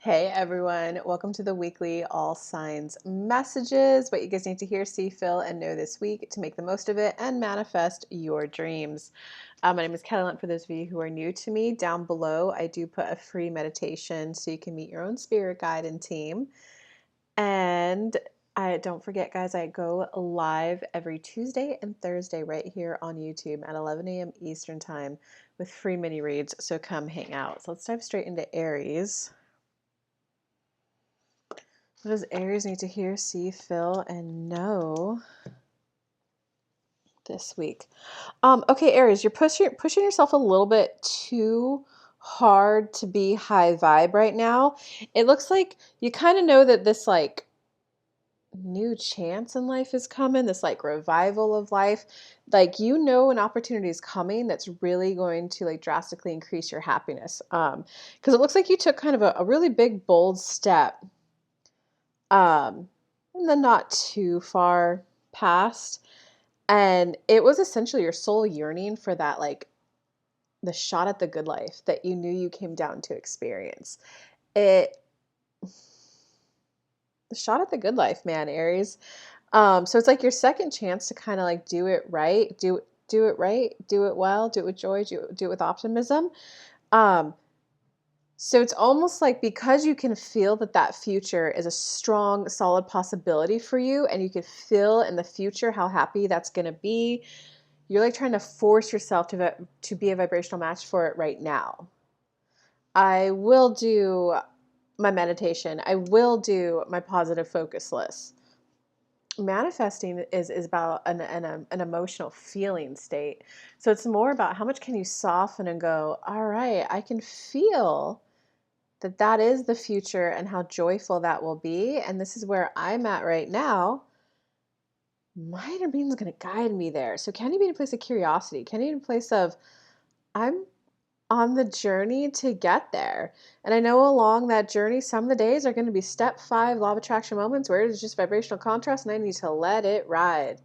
Hey everyone, welcome to the weekly All Signs messages. What you guys need to hear, see, feel, and know this week to make the most of it and manifest your dreams. My name is Kelly Lunt. For those of you who are new to me, down below I do put a free meditation so you can meet your own spirit guide and team. And don't forget, guys, I go live every Tuesday and Thursday right here on YouTube at 11 a.m. Eastern Time with free mini reads. So come hang out. So let's dive straight into Aries. What does Aries need to hear, see, feel, and know this week? Okay, Aries, you're pushing yourself a little bit too hard to be high vibe right now. It looks like you kind of know that this new chance in life is coming, this revival of life. An opportunity is coming that's really going to drastically increase your happiness. Because it looks like you took kind of a really big, bold step in the not too far past. And it was essentially your soul yearning for that, the shot at the good life that you knew you came down to experience. The shot at the good life, man, Aries. So it's like your second chance to kind of do it right, do it right, do it well, do it with joy, do it with optimism. So it's almost like because you can feel that future is a strong, solid possibility for you, and you can feel in the future how happy that's going to be, you're trying to force yourself to be a vibrational match for it right now. I will do my meditation. I will do my positive focus list. Manifesting is about an emotional feeling state. So it's more about how much can you soften and go, all right, I can feel that is the future and how joyful that will be. And this is where I'm at right now. My inner being is going to guide me there. So can you be in a place of curiosity? Can you be in a place of, I'm on the journey to get there. And I know along that journey, some of the days are going to be step 5 law of attraction moments where it's just vibrational contrast and I need to let it ride.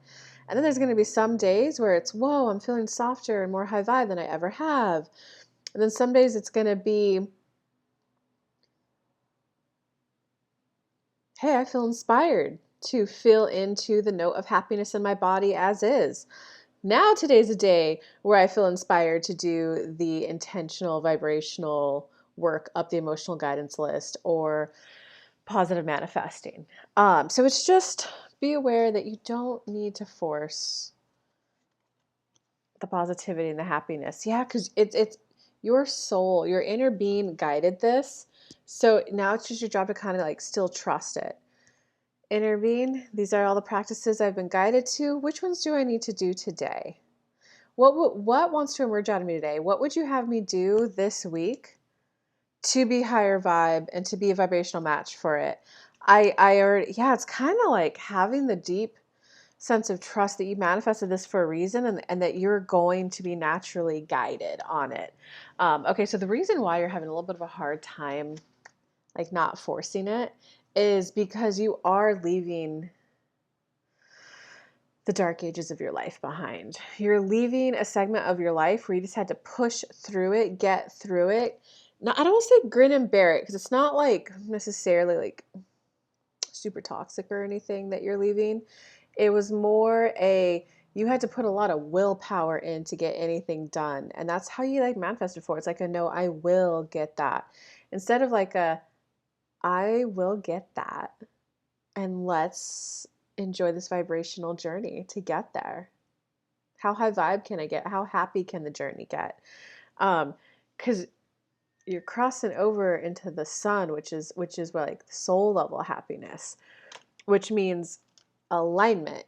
And then there's going to be some days where it's, whoa, I'm feeling softer and more high vibe than I ever have. And then some days it's going to be, hey, I feel inspired to feel into the note of happiness in my body as is. Now today's a day where I feel inspired to do the intentional vibrational work up the emotional guidance list or positive manifesting. So it's just be aware that you don't need to force the positivity and the happiness. Yeah, because it's your soul, your inner being guided this. So now it's just your job to kind of still trust it. Intervene. These are all the practices I've been guided to. Which ones do I need to do today? What wants to emerge out of me today? What would you have me do this week to be higher vibe and to be a vibrational match for it? I already, yeah, it's kind of like having the deep sense of trust that you manifested this for a reason and that you're going to be naturally guided on it. Okay, so the reason why you're having a little bit of a hard time, not forcing it, is because you are leaving the dark ages of your life behind. You're leaving a segment of your life where you just had to push through it, get through it. Now, I don't want to say grin and bear it because it's not necessarily super toxic or anything that you're leaving. It was more you had to put a lot of willpower in to get anything done. And that's how you manifested for. It's like a no, I will get that. Instead of I will get that. And let's enjoy this vibrational journey to get there. How high vibe can I get? How happy can the journey get? Because you're crossing over into the sun, which is where soul level happiness, which means alignment.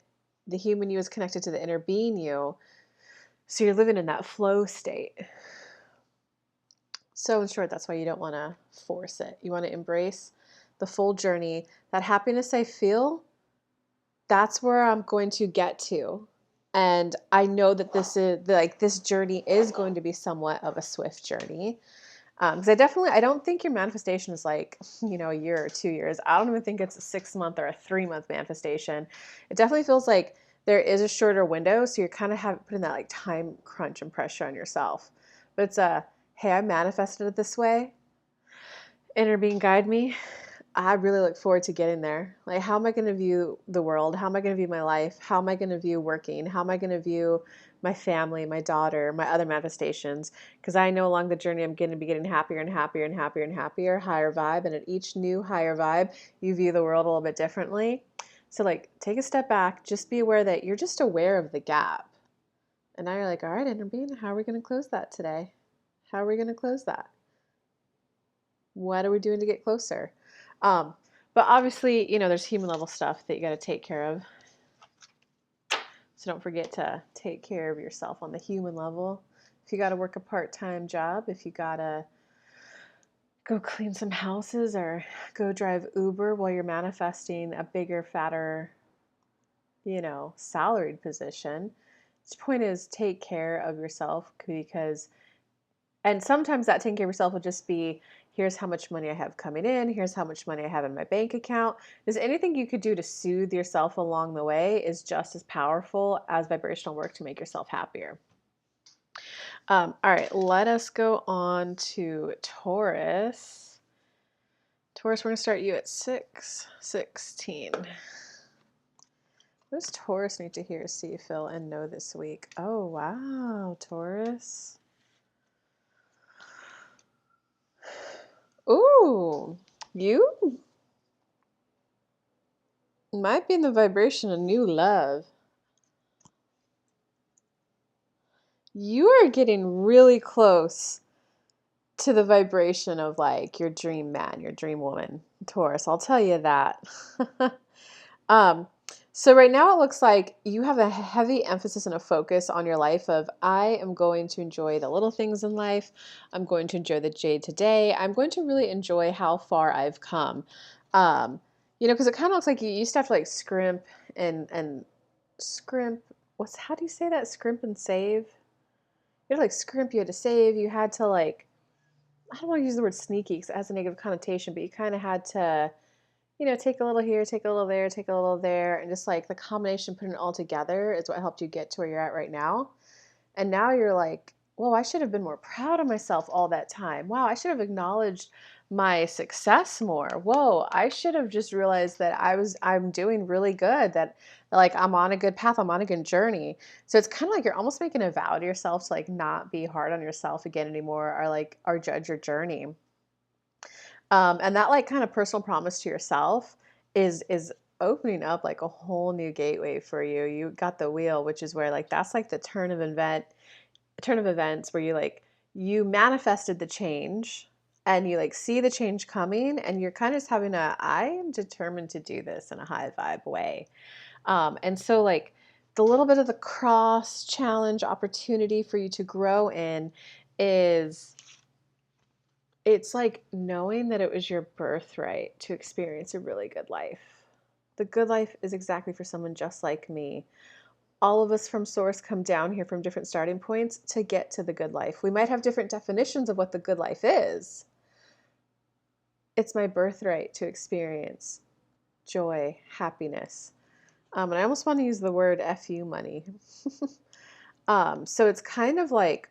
The human you is connected to the inner being you. So you're living in that flow state. So in short, that's why you don't want to force it. You want to embrace the full journey. That happiness I feel, that's where I'm going to get to. And I know that this journey is going to be somewhat of a swift journey. Because I don't think your manifestation is a year or 2 years. I don't even think it's a 6-month or a 3-month manifestation. It definitely feels like there is a shorter window. So you're kind of putting that time crunch and pressure on yourself. But it's hey, I manifested it this way. Inner being guide me. I really look forward to getting there. Like, how am I going to view the world? How am I going to view my life? How am I going to view working? How am I going to view my family, my daughter, my other manifestations? Because I know along the journey, I'm going to be getting happier and happier and happier and happier, higher vibe. And at each new higher vibe, you view the world a little bit differently. So, like, take a step back. Just be aware that you're just aware of the gap. And now you're like, all right, inner being, how are we going to close that today? How are we going to close that? What are we doing to get closer? Um, but obviously, there's human level stuff that you got to take care of. So don't forget to take care of yourself on the human level. If you got to work a part-time job, if you got to go clean some houses or go drive Uber while you're manifesting a bigger, fatter, salaried position. The point is take care of yourself and sometimes that taking care of yourself will just be, here's how much money I have coming in, here's how much money I have in my bank account. There's anything you could do to soothe yourself along the way is just as powerful as vibrational work to make yourself happier. All right, let us go on to Taurus. Taurus, we're going to start you at 6:16. What does Taurus need to hear, see, feel, and know this week? Oh, wow, Taurus. Ooh, you might be in the vibration of new love. You are getting really close to the vibration of like your dream man, your dream woman, Taurus. I'll tell you that. um, so right now it looks like you have a heavy emphasis and a focus on your life of I am going to enjoy the little things in life. I'm going to enjoy the day to day. I'm going to really enjoy how far I've come. Because it kind of looks like you used to have to like scrimp and scrimp. How do you say that? Scrimp and save? You had to like scrimp, you had to save, you had to like, I don't want to use the word sneaky because it has a negative connotation, but you kind of had to, take a little here, take a little there, take a little there, and just like the combination, putting it all together is what helped you get to where you're at right now. And now you're like, whoa, I should have been more proud of myself all that time. Wow, I should have acknowledged my success more. Whoa, I should have just realized that I'm doing really good, that like I'm on a good path, I'm on a good journey. So it's kind of like you're almost making a vow to yourself to like not be hard on yourself again anymore, or judge your journey. And that like kind of personal promise to yourself is opening up like a whole new gateway for you. You got the wheel, which is where like that's like the turn of events where you manifested the change and you like see the change coming and you're kind of just having I am determined to do this in a high vibe way. And so like the little bit of the cross challenge opportunity for you to grow in is it's like knowing that it was your birthright to experience a really good life. The good life is exactly for someone just like me. All of us from source come down here from different starting points to get to the good life. We might have different definitions of what the good life is. It's my birthright to experience joy, happiness. And I almost want to use the word FU money. So it's kind of like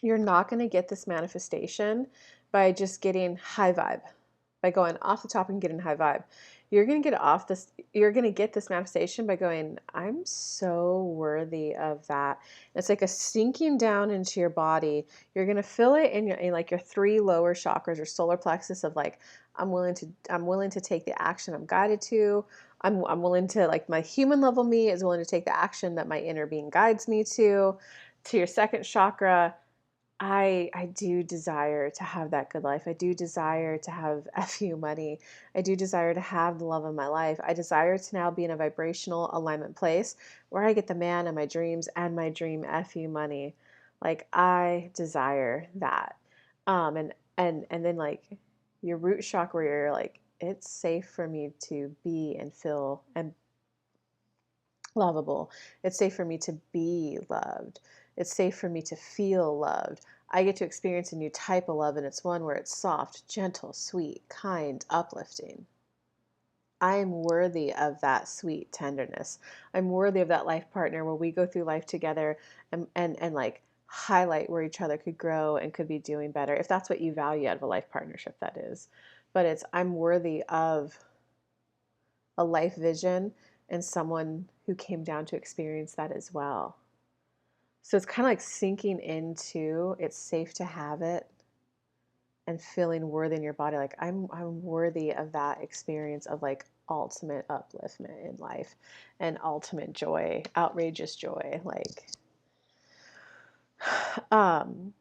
you're not going to get this manifestation by just getting high vibe, by going off the top and getting high vibe. You're going to get this manifestation by going, I'm so worthy of that. It's like a sinking down into your body. You're going to feel it in like your 3 lower chakras or solar plexus of like, I'm willing to take the action I'm guided to. I'm willing to, like, my human level me is willing to take the action that my inner being guides me to your second chakra. I do desire to have that good life. I do desire to have FU money. I do desire to have the love of my life. I desire to now be in a vibrational alignment place where I get the man of my dreams and my dream FU money. Like, I desire that. And then like your root chakra where you're like, it's safe for me to be and feel and lovable. It's safe for me to be loved. It's safe for me to feel loved. I get to experience a new type of love, and it's one where it's soft, gentle, sweet, kind, uplifting. I am worthy of that sweet tenderness. I'm worthy of that life partner where we go through life together and like highlight where each other could grow and could be doing better, if that's what you value out of a life partnership, that is. But it's, I'm worthy of a life vision and someone who came down to experience that as well. So it's kind of like sinking into, it's safe to have it, and feeling worthy in your body. Like I'm worthy of that experience of like ultimate upliftment in life and ultimate joy, outrageous joy. Like, um,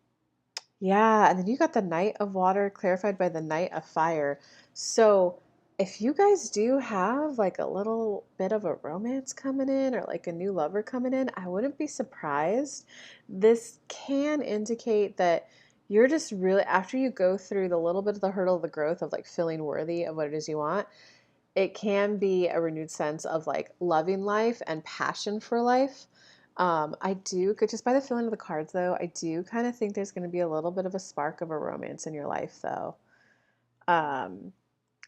yeah. And then you got the Knight of Water clarified by the Knight of Fire. So if you guys do have like a little bit of a romance coming in or like a new lover coming in, I wouldn't be surprised. This can indicate that you're just really, after you go through the little bit of the hurdle of the growth of like feeling worthy of what it is you want, it can be a renewed sense of like loving life and passion for life. I do, just by the feeling of the cards though, I do kind of think there's going to be a little bit of a spark of a romance in your life though. Um,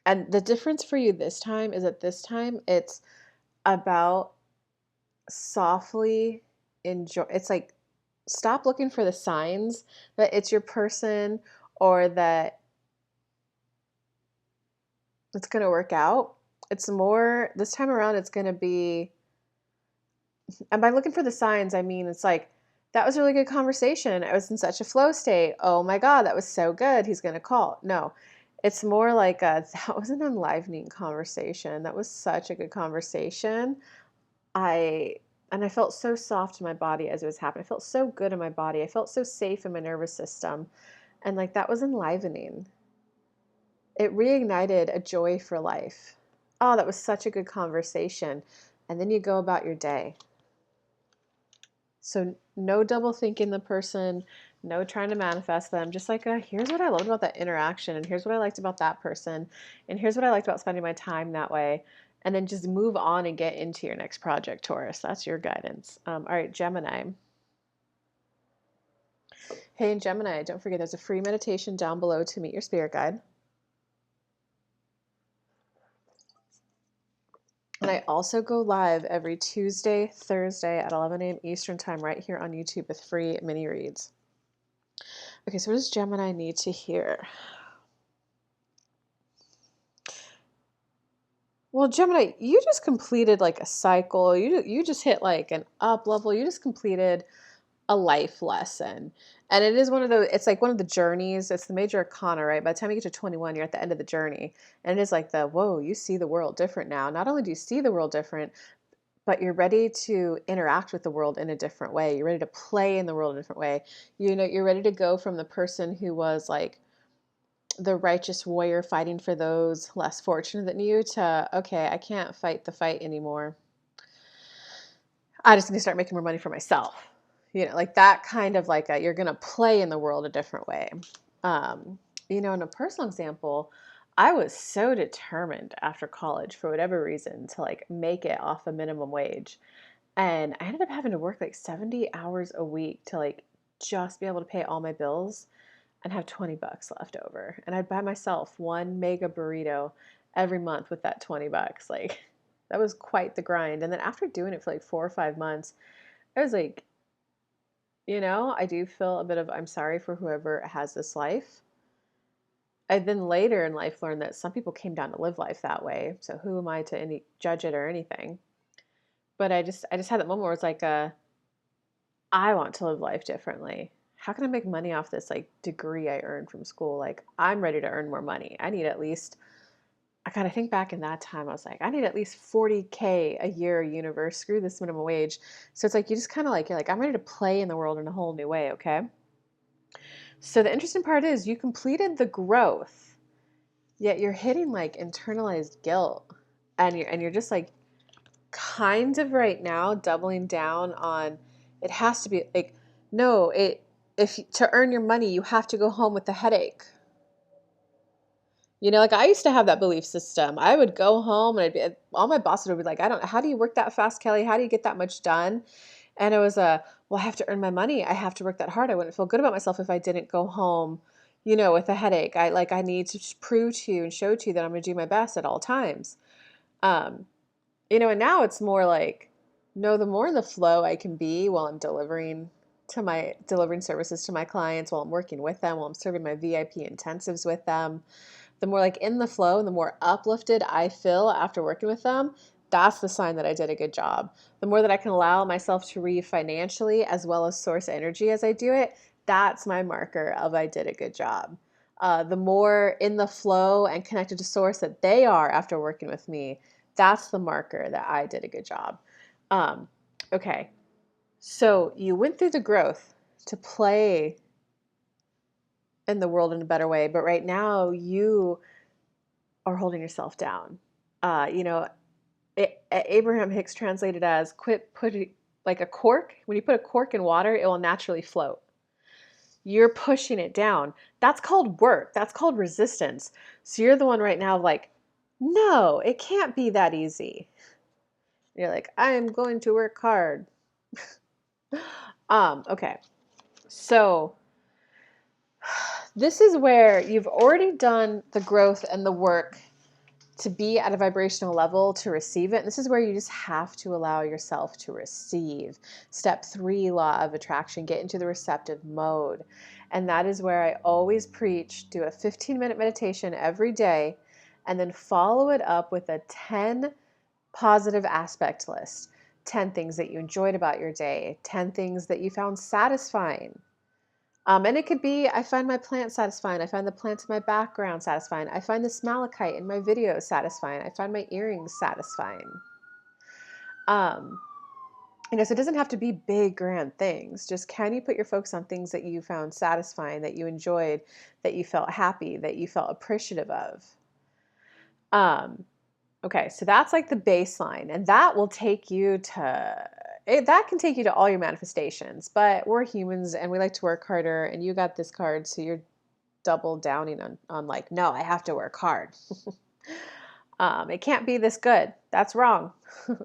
and the difference for you this time is, at this time, it's about softly enjoy. It's like, stop looking for the signs that it's your person or that it's going to work out. It's more, this time around, it's going to be, and by looking for the signs, I mean, it's like, that was a really good conversation. I was in such a flow state. Oh my God, that was so good. He's going to call. No, it's more like that was an enlivening conversation. That was such a good conversation. I, and I felt so soft in my body as it was happening. I felt so good in my body. I felt so safe in my nervous system. And like, that was enlivening. It reignited a joy for life. Oh, that was such a good conversation. And then you go about your day. So no double thinking the person, no trying to manifest them. Just like, here's what I loved about that interaction, and here's what I liked about that person, and here's what I liked about spending my time that way. And then just move on and get into your next project, Taurus. That's your guidance. All right, Gemini. Hey, and Gemini, don't forget there's a free meditation down below to meet your spirit guide. And I also go live every Tuesday, Thursday at 11 a.m. Eastern time right here on YouTube with free mini reads. Okay, so what does Gemini need to hear? Well, Gemini, you just completed like a cycle. You just hit like an up level. You just completed a life lesson. And it is one of those, it's like one of the journeys. It's the major arcana, right? By the time you get to 21, you're at the end of the journey. And it is like whoa, you see the world different now. Not only do you see the world different, but you're ready to interact with the world in a different way. You're ready to play in the world in a different way. You know, you're ready to go from the person who was like the righteous warrior fighting for those less fortunate than you to, okay, I can't fight the fight anymore. I just need to start making more money for myself. You know, like that kind of like you're going to play in the world a different way. You know, in a personal example, I was so determined after college for whatever reason to like make it off a minimum wage. And I ended up having to work like 70 hours a week to like just be able to pay all my bills and have 20 bucks left over. And I'd buy myself one mega burrito every month with that 20 bucks. Like, that was quite the grind. And then after doing it for like 4 or 5 months, I was like, you know, I do feel a bit of, I'm sorry for whoever has this life. I then later in life learned that some people came down to live life that way. So who am I to judge it or anything? But I just had that moment where it's like, I want to live life differently. How can I make money off this like degree I earned from school? Like, I'm ready to earn more money. I need at least, I kind of think back in that time, I was like, I need at least 40K a year universe. Screw this minimum wage. So it's like, you just kind of like, you're like, I'm ready to play in the world in a whole new way. Okay. So the interesting part is you completed the growth, yet you're hitting like internalized guilt, and you're just like kind of right now doubling down on, it has to be like, no, if to earn your money you have to go home with the headache. You know, like I used to have that belief system. I would go home and I'd be, all my bosses would be like, I don't, how do you work that fast, Kelly? How do you get that much done? And it was well, I have to earn my money. I have to work that hard. I wouldn't feel good about myself if I didn't go home, you know, with a headache. I need to prove to you and show to you that I'm going to do my best at all times. Um, you know, and now it's more like, no, the more in the flow I can be while I'm delivering to my delivering services to my clients, while I'm working with them, while I'm serving my VIP intensives with them, the more like in the flow and the more uplifted I feel after working with them, that's the sign that I did a good job. The more that I can allow myself to read financially as well as source energy as I do it, that's my marker of I did a good job. The more in the flow and connected to source that they are after working with me, that's the marker that I did a good job. Okay, so you went through the growth to play in the world in a better way, but right now you are holding yourself down. You know, Abraham Hicks translated as quit putting, like a cork. When you put a cork in water, it will naturally float. You're pushing it down. That's called work. That's called resistance. So you're the one right now like, no, it can't be that easy. You're like, I am going to work hard. Okay. So this is where you've already done the growth and the work to be at a vibrational level to receive it. And this is where you just have to allow yourself to receive. Step 3, law of attraction, get into the receptive mode. And that is where I always preach, do a 15-minute meditation every day, and then follow it up with a 10 positive aspect list. 10 things that you enjoyed about your day, 10 things that you found satisfying. And it could be, I find my plant satisfying. I find the plants in my background satisfying. I find this malachite in my videos satisfying. I find my earrings satisfying. So it doesn't have to be big, grand things. Just can you put your focus on things that you found satisfying, that you enjoyed, that you felt happy, that you felt appreciative of? Okay, so that's like the baseline, and that will take you to that can take you to all your manifestations. But we're humans and we like to work harder, and you got this card, so you're double downing on like, no, I have to work hard. It can't be this good. That's wrong. I'm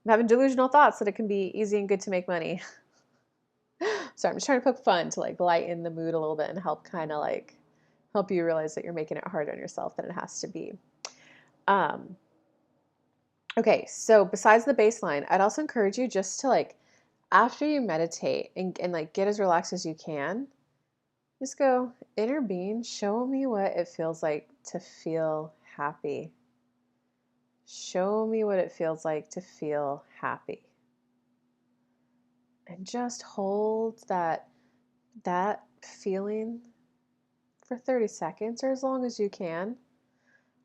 having delusional thoughts that it can be easy and good to make money. So I'm just trying to poke fun to like lighten the mood a little bit and help kind of like help you realize that you're making it harder on yourself than it has to be. Okay, so besides the baseline, I'd also encourage you just to like, after you meditate and like get as relaxed as you can, just go, inner being, show me what it feels like to feel happy. Show me what it feels like to feel happy. And just hold that feeling for 30 seconds or as long as you can.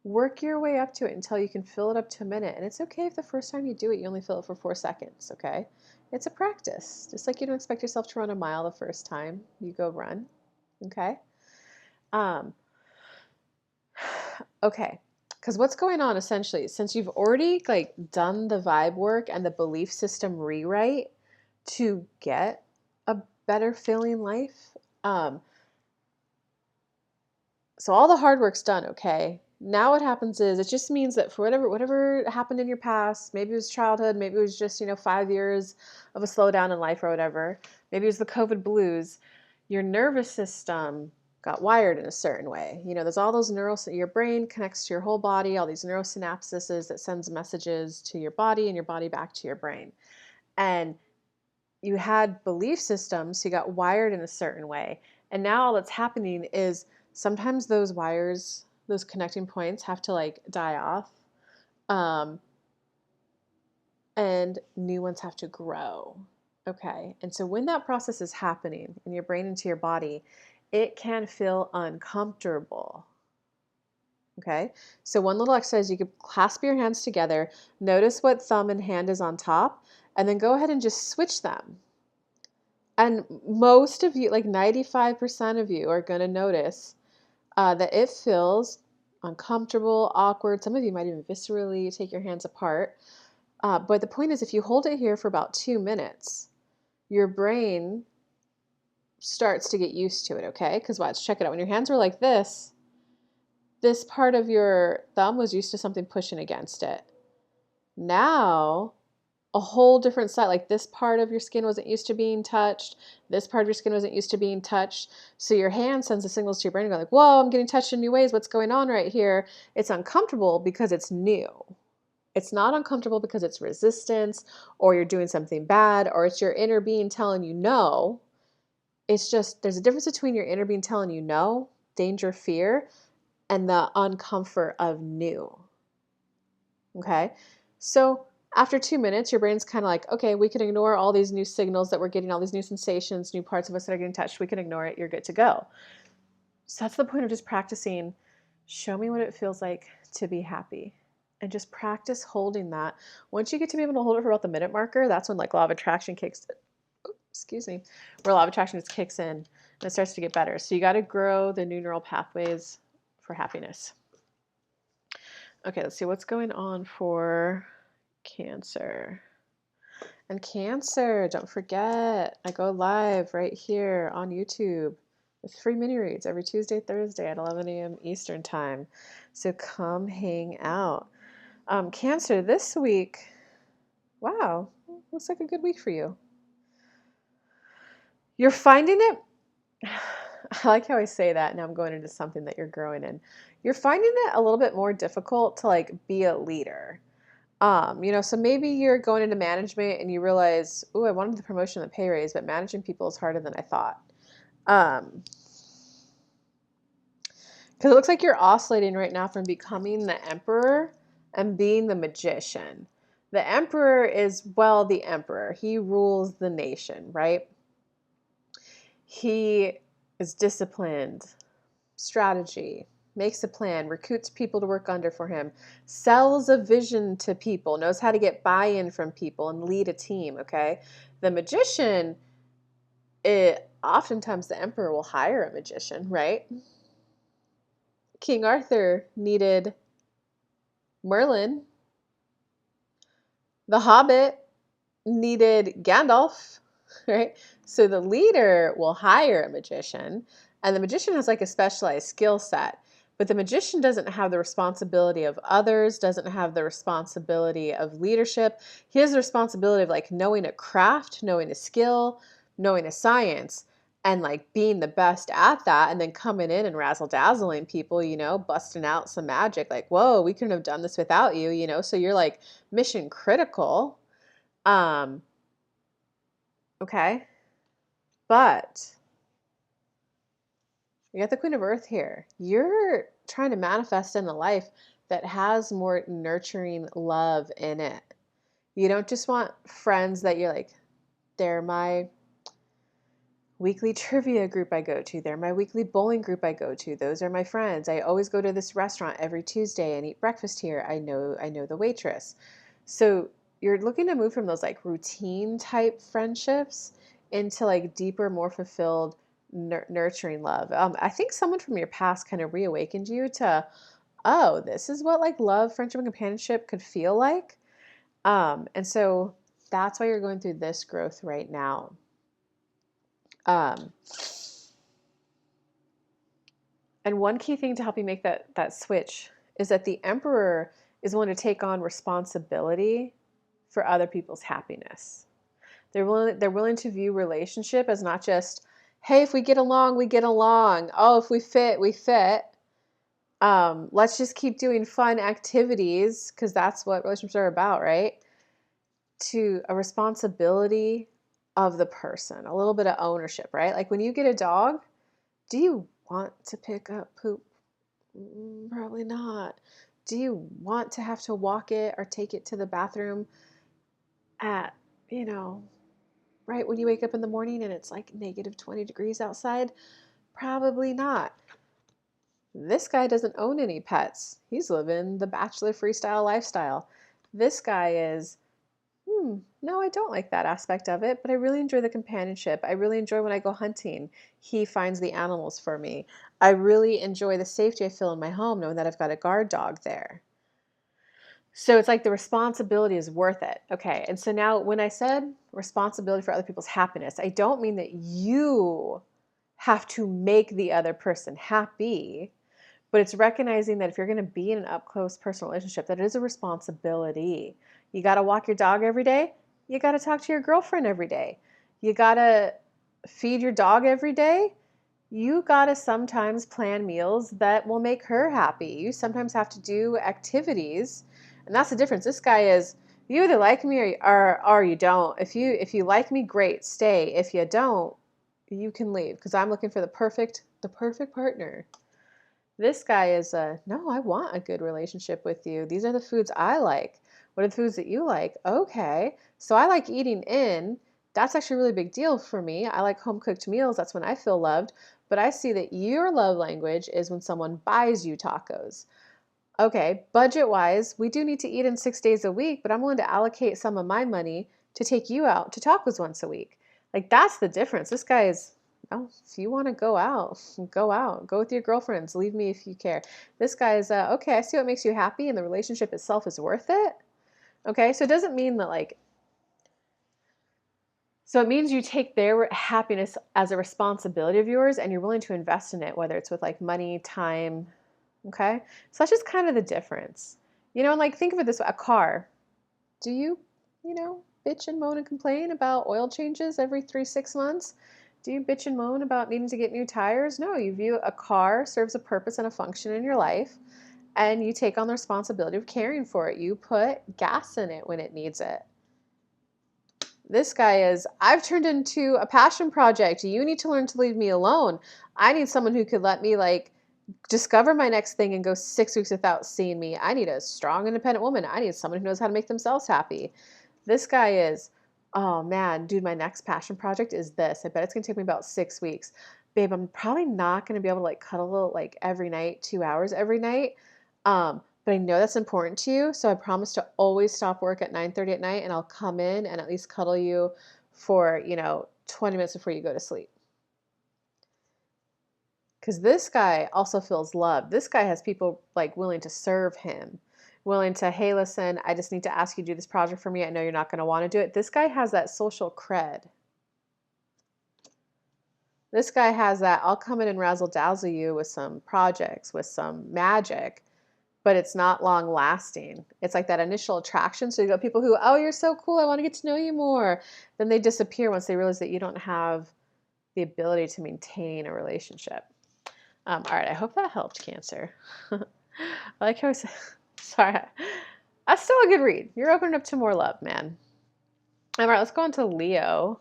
Work your way up to it until you can fill it up to a minute. And it's okay if the first time you do it, you only fill it for 4 seconds, okay? It's a practice. Just like you don't expect yourself to run a mile the first time you go run, okay? Okay, because what's going on essentially, since you've already like done the vibe work and the belief system rewrite to get a better feeling life, so all the hard work's done, okay? Now what happens is it just means that for whatever happened in your past, maybe it was childhood, maybe it was just, 5 years of a slowdown in life or whatever, maybe it was the COVID blues, your nervous system got wired in a certain way. There's all those your brain connects to your whole body, all these neurosynapses that sends messages to your body and your body back to your brain. And you had belief systems, so you got wired in a certain way. And now all that's happening is sometimes those wires, those connecting points have to like die off. And new ones have to grow. Okay. And so when that process is happening in your brain into your body, it can feel uncomfortable. Okay. So one little exercise, you could clasp your hands together, notice what thumb and hand is on top, and then go ahead and just switch them. And most of you, like 95% of you, are going to notice that it feels uncomfortable, awkward. Some of you might even viscerally take your hands apart. But the point is, if you hold it here for about 2 minutes, your brain starts to get used to it, okay? Because watch, check it out. When your hands were like this part of your thumb was used to something pushing against it. Now, a whole different side, like this part of your skin wasn't used to being touched. This part of your skin wasn't used to being touched. So your hand sends the signals to your brain and go like, whoa, I'm getting touched in new ways. What's going on right here? It's uncomfortable because it's new. It's not uncomfortable because it's resistance or you're doing something bad or it's your inner being telling you no. It's just, there's a difference between your inner being telling you no, danger, fear, and the uncomfort of new. Okay. So after 2 minutes, your brain's kind of like, okay, we can ignore all these new signals that we're getting, all these new sensations, new parts of us that are getting touched. We can ignore it. You're good to go. So that's the point of just practicing. Show me what it feels like to be happy. And just practice holding that. Once you get to be able to hold it for about the minute marker, that's when like law of attraction kicks, excuse me, where law of attraction just kicks in and it starts to get better. So you got to grow the new neural pathways for happiness. Okay, let's see what's going on for Cancer. And Cancer, don't forget, I go live right here on YouTube with free mini reads every Tuesday, Thursday at 11 a.m. Eastern time. So come hang out. Cancer, this week, wow, looks like a good week for you. You're finding it, I like how I say that, now I'm going into something that you're growing in. You're finding it a little bit more difficult to like be a leader. So maybe you're going into management and you realize, oh, I wanted the promotion and the pay raise, but managing people is harder than I thought. Because it looks like you're oscillating right now from becoming the emperor and being the magician. The emperor is, well, the emperor. He rules the nation, right? He is disciplined, strategy, makes a plan, recruits people to work under for him, sells a vision to people, knows how to get buy-in from people and lead a team, okay? The magician, oftentimes the emperor will hire a magician, right? King Arthur needed Merlin. The Hobbit needed Gandalf, right? So the leader will hire a magician, and the magician has like a specialized skill set. But the magician doesn't have the responsibility of others, doesn't have the responsibility of leadership. He has the responsibility of like knowing a craft, knowing a skill, knowing a science, and like being the best at that, and then coming in and razzle dazzling people, busting out some magic. Like, whoa, we couldn't have done this without you. So you're like mission critical. Okay. But you got the Queen of Earth here. You're trying to manifest in a life that has more nurturing love in it. You don't just want friends that you're like, they're my weekly trivia group I go to. They're my weekly bowling group I go to. Those are my friends. I always go to this restaurant every Tuesday and eat breakfast here. I know the waitress. So you're looking to move from those like routine type friendships into like deeper, more fulfilled, nurturing love. I think someone from your past kind of reawakened you to, oh, this is what like love, friendship, and companionship could feel like. And so that's why you're going through this growth right now. And one key thing to help you make that switch is that the emperor is willing to take on responsibility for other people's happiness. They're willing to view relationship as not just, hey, if we get along, we get along. Oh, if we fit, we fit. Let's just keep doing fun activities because that's what relationships are about, right? To a responsibility of the person, a little bit of ownership, right? Like when you get a dog, do you want to pick up poop? Probably not. Do you want to have to walk it or take it to the bathroom at, right when you wake up in the morning and it's like negative 20 degrees outside? Probably not. This guy doesn't own any pets. He's living the bachelor freestyle lifestyle. This guy is, no, I don't like that aspect of it, but I really enjoy the companionship. I really enjoy when I go hunting. He finds the animals for me. I really enjoy the safety I feel in my home knowing that I've got a guard dog there. So it's like the responsibility is worth it. Okay. And so now when I said responsibility for other people's happiness, I don't mean that you have to make the other person happy, but it's recognizing that if you're going to be in an up-close personal relationship, that it is a responsibility. You got to walk your dog every day. You got to talk to your girlfriend every day. You got to feed your dog every day. You got to sometimes plan meals that will make her happy. You sometimes have to do activities. And that's the difference. This guy is, you either like me or you don't. If you like me, great, stay. If you don't, you can leave because I'm looking for the perfect partner. This guy is no, I want a good relationship with you. These are the foods I like. What are the foods that you like? Okay. So I like eating in. That's actually a really big deal for me. I like home cooked meals. That's when I feel loved. But I see that your love language is when someone buys you tacos. Okay, budget wise, we do need to eat in 6 days a week, but I'm willing to allocate some of my money to take you out to tacos once a week. Like, that's the difference. This guy is, oh, if you want to go out, go out. Go with your girlfriends. Leave me if you care. This guy is, okay, I see what makes you happy, and the relationship itself is worth it. Okay, so it doesn't mean that, like, so it means you take their happiness as a responsibility of yours and you're willing to invest in it, whether it's with like money, time. Okay. So that's just kind of the difference. And like think of it this way, a car. Do you bitch and moan and complain about oil changes every 3, 6 months? Do you bitch and moan about needing to get new tires? No, you view a car serves a purpose and a function in your life and you take on the responsibility of caring for it. You put gas in it when it needs it. This guy is, I've turned into a passion project. You need to learn to leave me alone. I need someone who could let me like discover my next thing and go 6 weeks without seeing me. I need a strong, independent woman. I need someone who knows how to make themselves happy. This guy is, oh man, dude, my next passion project is this. I bet it's going to take me about 6 weeks. Babe, I'm probably not going to be able to like cuddle like every night, 2 hours every night. But I know that's important to you. So I promise to always stop work at 9:30 at night and I'll come in and at least cuddle you for, 20 minutes before you go to sleep. Because this guy also feels loved. This guy has people like willing to serve him, willing to, hey, listen, I just need to ask you to do this project for me. I know you're not going to want to do it. This guy has that social cred. This guy has that, I'll come in and razzle dazzle you with some projects, with some magic, but it's not long lasting. It's like that initial attraction. So you got people who, oh, you're so cool. I want to get to know you more. Then they disappear once they realize that you don't have the ability to maintain a relationship. All right, I hope that helped, Cancer. I like how I said, sorry. That's still a good read. You're opening up to more love, man. All right, let's go on to Leo.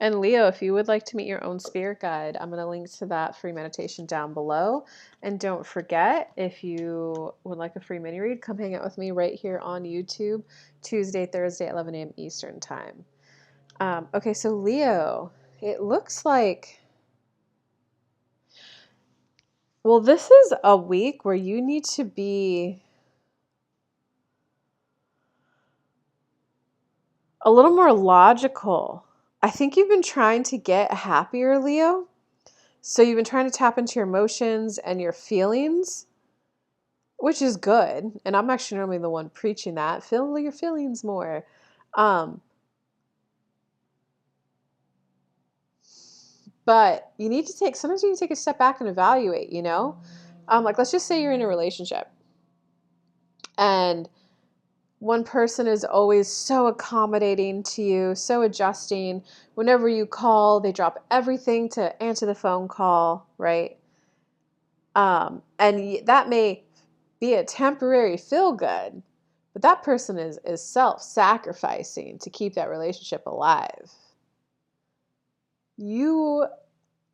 And Leo, if you would like to meet your own spirit guide, I'm going to link to that free meditation down below. And don't forget, if you would like a free mini read, come hang out with me right here on YouTube, Tuesday, Thursday at 11 a.m. Eastern time. Okay, so Leo, it looks like, well, this is a week where you need to be a little more logical. I think you've been trying to get happier, Leo. So you've been trying to tap into your emotions and your feelings, which is good. And I'm actually normally the one preaching that. Feel your feelings more. But sometimes you need to take a step back and evaluate, like let's just say you're in a relationship and one person is always so accommodating to you, so adjusting. Whenever you call, they drop everything to answer the phone call, right? And that may be a temporary feel good, but that person is self-sacrificing to keep that relationship alive. You,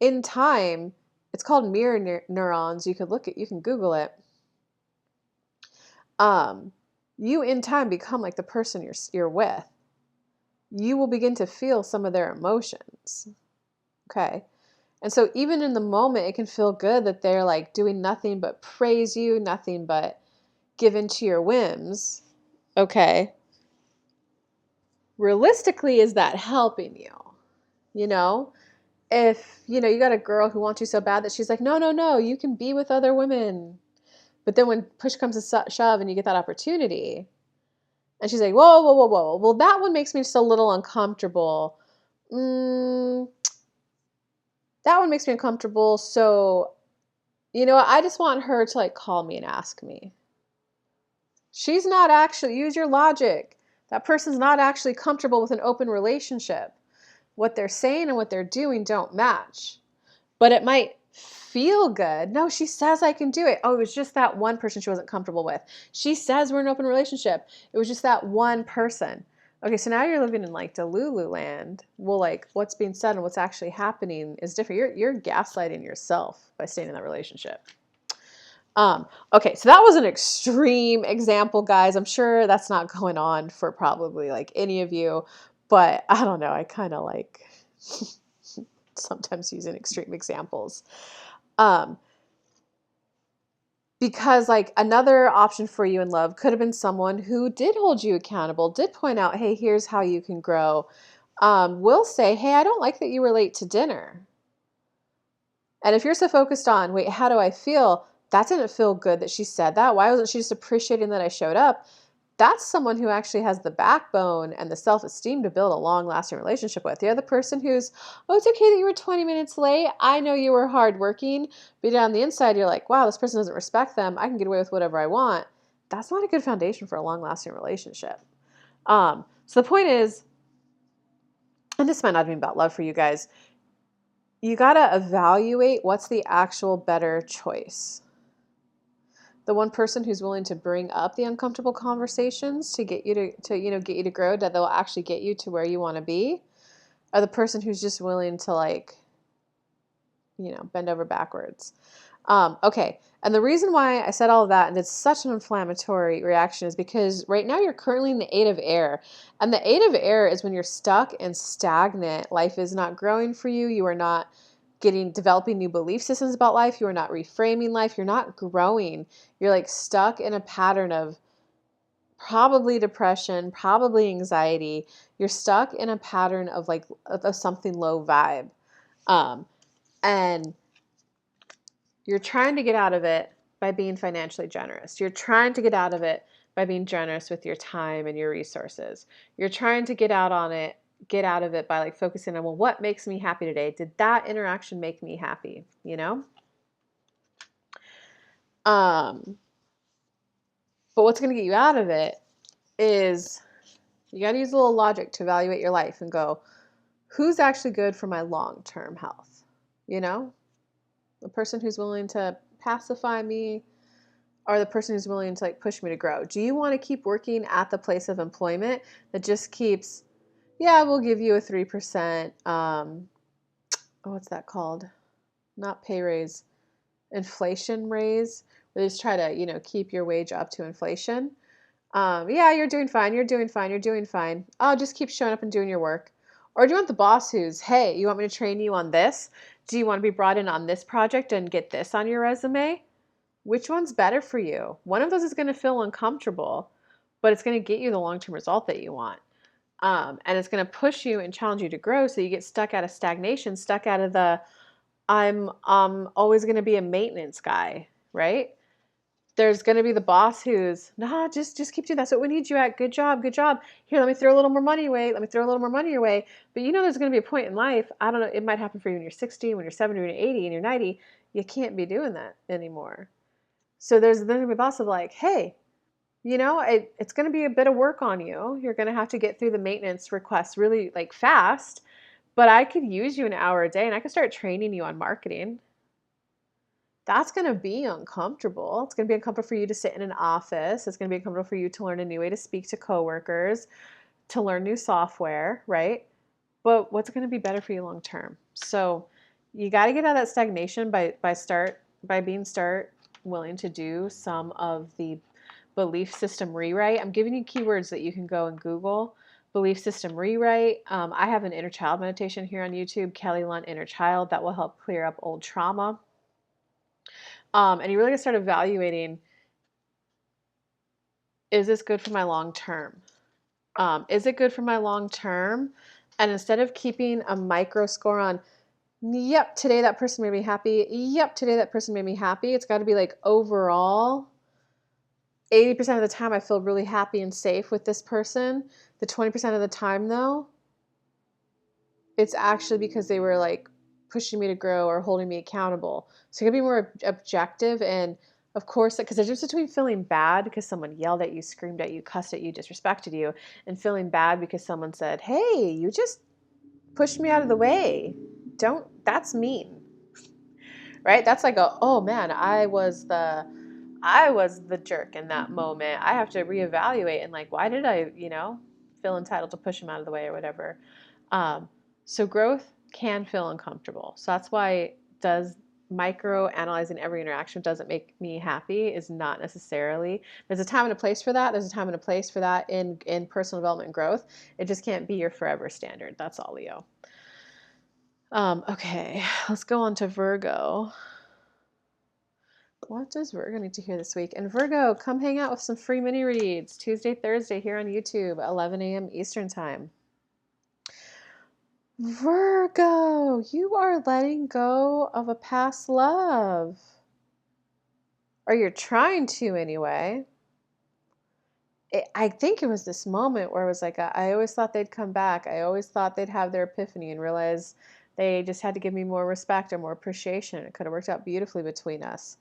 in time, it's called mirror neurons. You can Google it. You in time become like the person you're with. You will begin to feel some of their emotions. Okay. And so even in the moment, it can feel good that they're like doing nothing but praise you, nothing but give in to your whims. Okay. Realistically, is that helping you? If, you got a girl who wants you so bad that she's like, no, no, no, you can be with other women. But then when push comes to shove and you get that opportunity, and she's like, whoa, whoa, whoa, whoa. Well, that one makes me just a little uncomfortable. That one makes me uncomfortable. So, I just want her to like call me and ask me. She's not actually, use your logic. That person's not actually comfortable with an open relationship. What they're saying and what they're doing don't match. But it might feel good. No, she says I can do it. Oh, it was just that one person she wasn't comfortable with. She says we're in an open relationship. It was just that one person. Okay, so now you're living in like Delulu land. Well, like what's being said and what's actually happening is different. You're gaslighting yourself by staying in that relationship. Okay, so that was an extreme example, guys. I'm sure that's not going on for probably like any of you, but I don't know. I kind of like sometimes using extreme examples. Um, because like another option for you in love could have been someone who did hold you accountable, did point out, hey, here's how you can grow. Will say, hey, I don't like that you were late to dinner. And if you're so focused on, wait, how do I feel? That didn't feel good that she said that. Why wasn't she just appreciating that I showed up? That's someone who actually has the backbone and the self-esteem to build a long-lasting relationship with. The other person who's, oh, it's okay that you were 20 minutes late. I know you were hardworking, but on the inside, you're like, wow, this person doesn't respect them. I can get away with whatever I want. That's not a good foundation for a long-lasting relationship. So the point is, and this might not be about love for you guys, you got to evaluate what's the actual better choice. The one person who's willing to bring up the uncomfortable conversations to get you to get you to grow, that they'll actually get you to where you want to be, or the person who's just willing to like, bend over backwards. Okay. And the reason why I said all of that and it's such an inflammatory reaction is because right now you're currently in the 8 of air. And the 8 of air is when you're stuck and stagnant. Life is not growing for you. You are not developing new belief systems about life. You are not reframing life. You're not growing. You're like stuck in a pattern of probably depression, probably anxiety. You're stuck in a pattern of like of something low vibe. And you're trying to get out of it by being financially generous. You're trying to get out of it by being generous with your time and your resources. You're trying to get out of it by like focusing on, well, what makes me happy today? Did that interaction make me happy? But what's going to get you out of it is you got to use a little logic to evaluate your life and go, who's actually good for my long-term health? The person who's willing to pacify me, or the person who's willing to like push me to grow? Do you want to keep working at the place of employment that just keeps, yeah, we'll give you a 3%, what's that called? Not pay raise, inflation raise. They just try to, keep your wage up to inflation. Yeah, you're doing fine. You're doing fine. You're doing fine. Oh, just keep showing up and doing your work. Or do you want the boss who's, hey, you want me to train you on this? Do you want to be brought in on this project and get this on your resume? Which one's better for you? One of those is going to feel uncomfortable, but it's going to get you the long-term result that you want. And it's going to push you and challenge you to grow, so you get stuck out of stagnation, stuck out of the, I'm always going to be a maintenance guy, right? There's going to be the boss who's, nah, just keep doing that. That's what we need you at. Good job, good job. Here, let me throw a little more money away. Let me throw a little more money your way. But there's going to be a point in life, I don't know, it might happen for you when you're 60, when you're 70, when you're 80, and you're 90. You can't be doing that anymore. So there's going to be a boss of like, hey, it's going to be a bit of work on you. You're going to have to get through the maintenance requests really like fast, but I could use you an hour a day and I could start training you on marketing. That's going to be uncomfortable. It's going to be uncomfortable for you to sit in an office. It's going to be uncomfortable for you to learn a new way to speak to coworkers, to learn new software, right? But what's going to be better for you long term? So you got to get out of that stagnation by being willing to do some of the belief system rewrite. I'm giving you keywords that you can go and Google. Belief system rewrite. I have an inner child meditation here on YouTube, Kelly Lunt Inner Child, that will help clear up old trauma. And you really got to start evaluating, is this good for my long term? Is it good for my long term? And instead of keeping a micro score on, yep, today that person made me happy. Yep, today that person made me happy. It's got to be like overall, 80% of the time I feel really happy and safe with this person. The 20% of the time though, it's actually because they were like pushing me to grow or holding me accountable. So you gotta be more objective. And of course, because there's a difference between feeling bad because someone yelled at you, screamed at you, cussed at you, disrespected you, and feeling bad because someone said, hey, you just pushed me out of the way. That's mean, right? That's like oh man, I was the jerk in that moment. I have to reevaluate and like, why did I, feel entitled to push them out of the way or whatever. So growth can feel uncomfortable. So that's why does micro analyzing every interaction doesn't make me happy is not necessarily. There's a time and a place for that. There's a time and a place for that in personal development and growth. It just can't be your forever standard. That's all, Leo. Okay, let's go on to Virgo. What does Virgo need to hear this week? And Virgo, come hang out with some free mini reads Tuesday, Thursday here on YouTube, 11 a.m. Eastern Time. Virgo, you are letting go of a past love. Or you're trying to anyway. I think it was this moment where it was like, I always thought they'd come back. I always thought they'd have their epiphany and realize they just had to give me more respect or more appreciation. It could have worked out beautifully between us.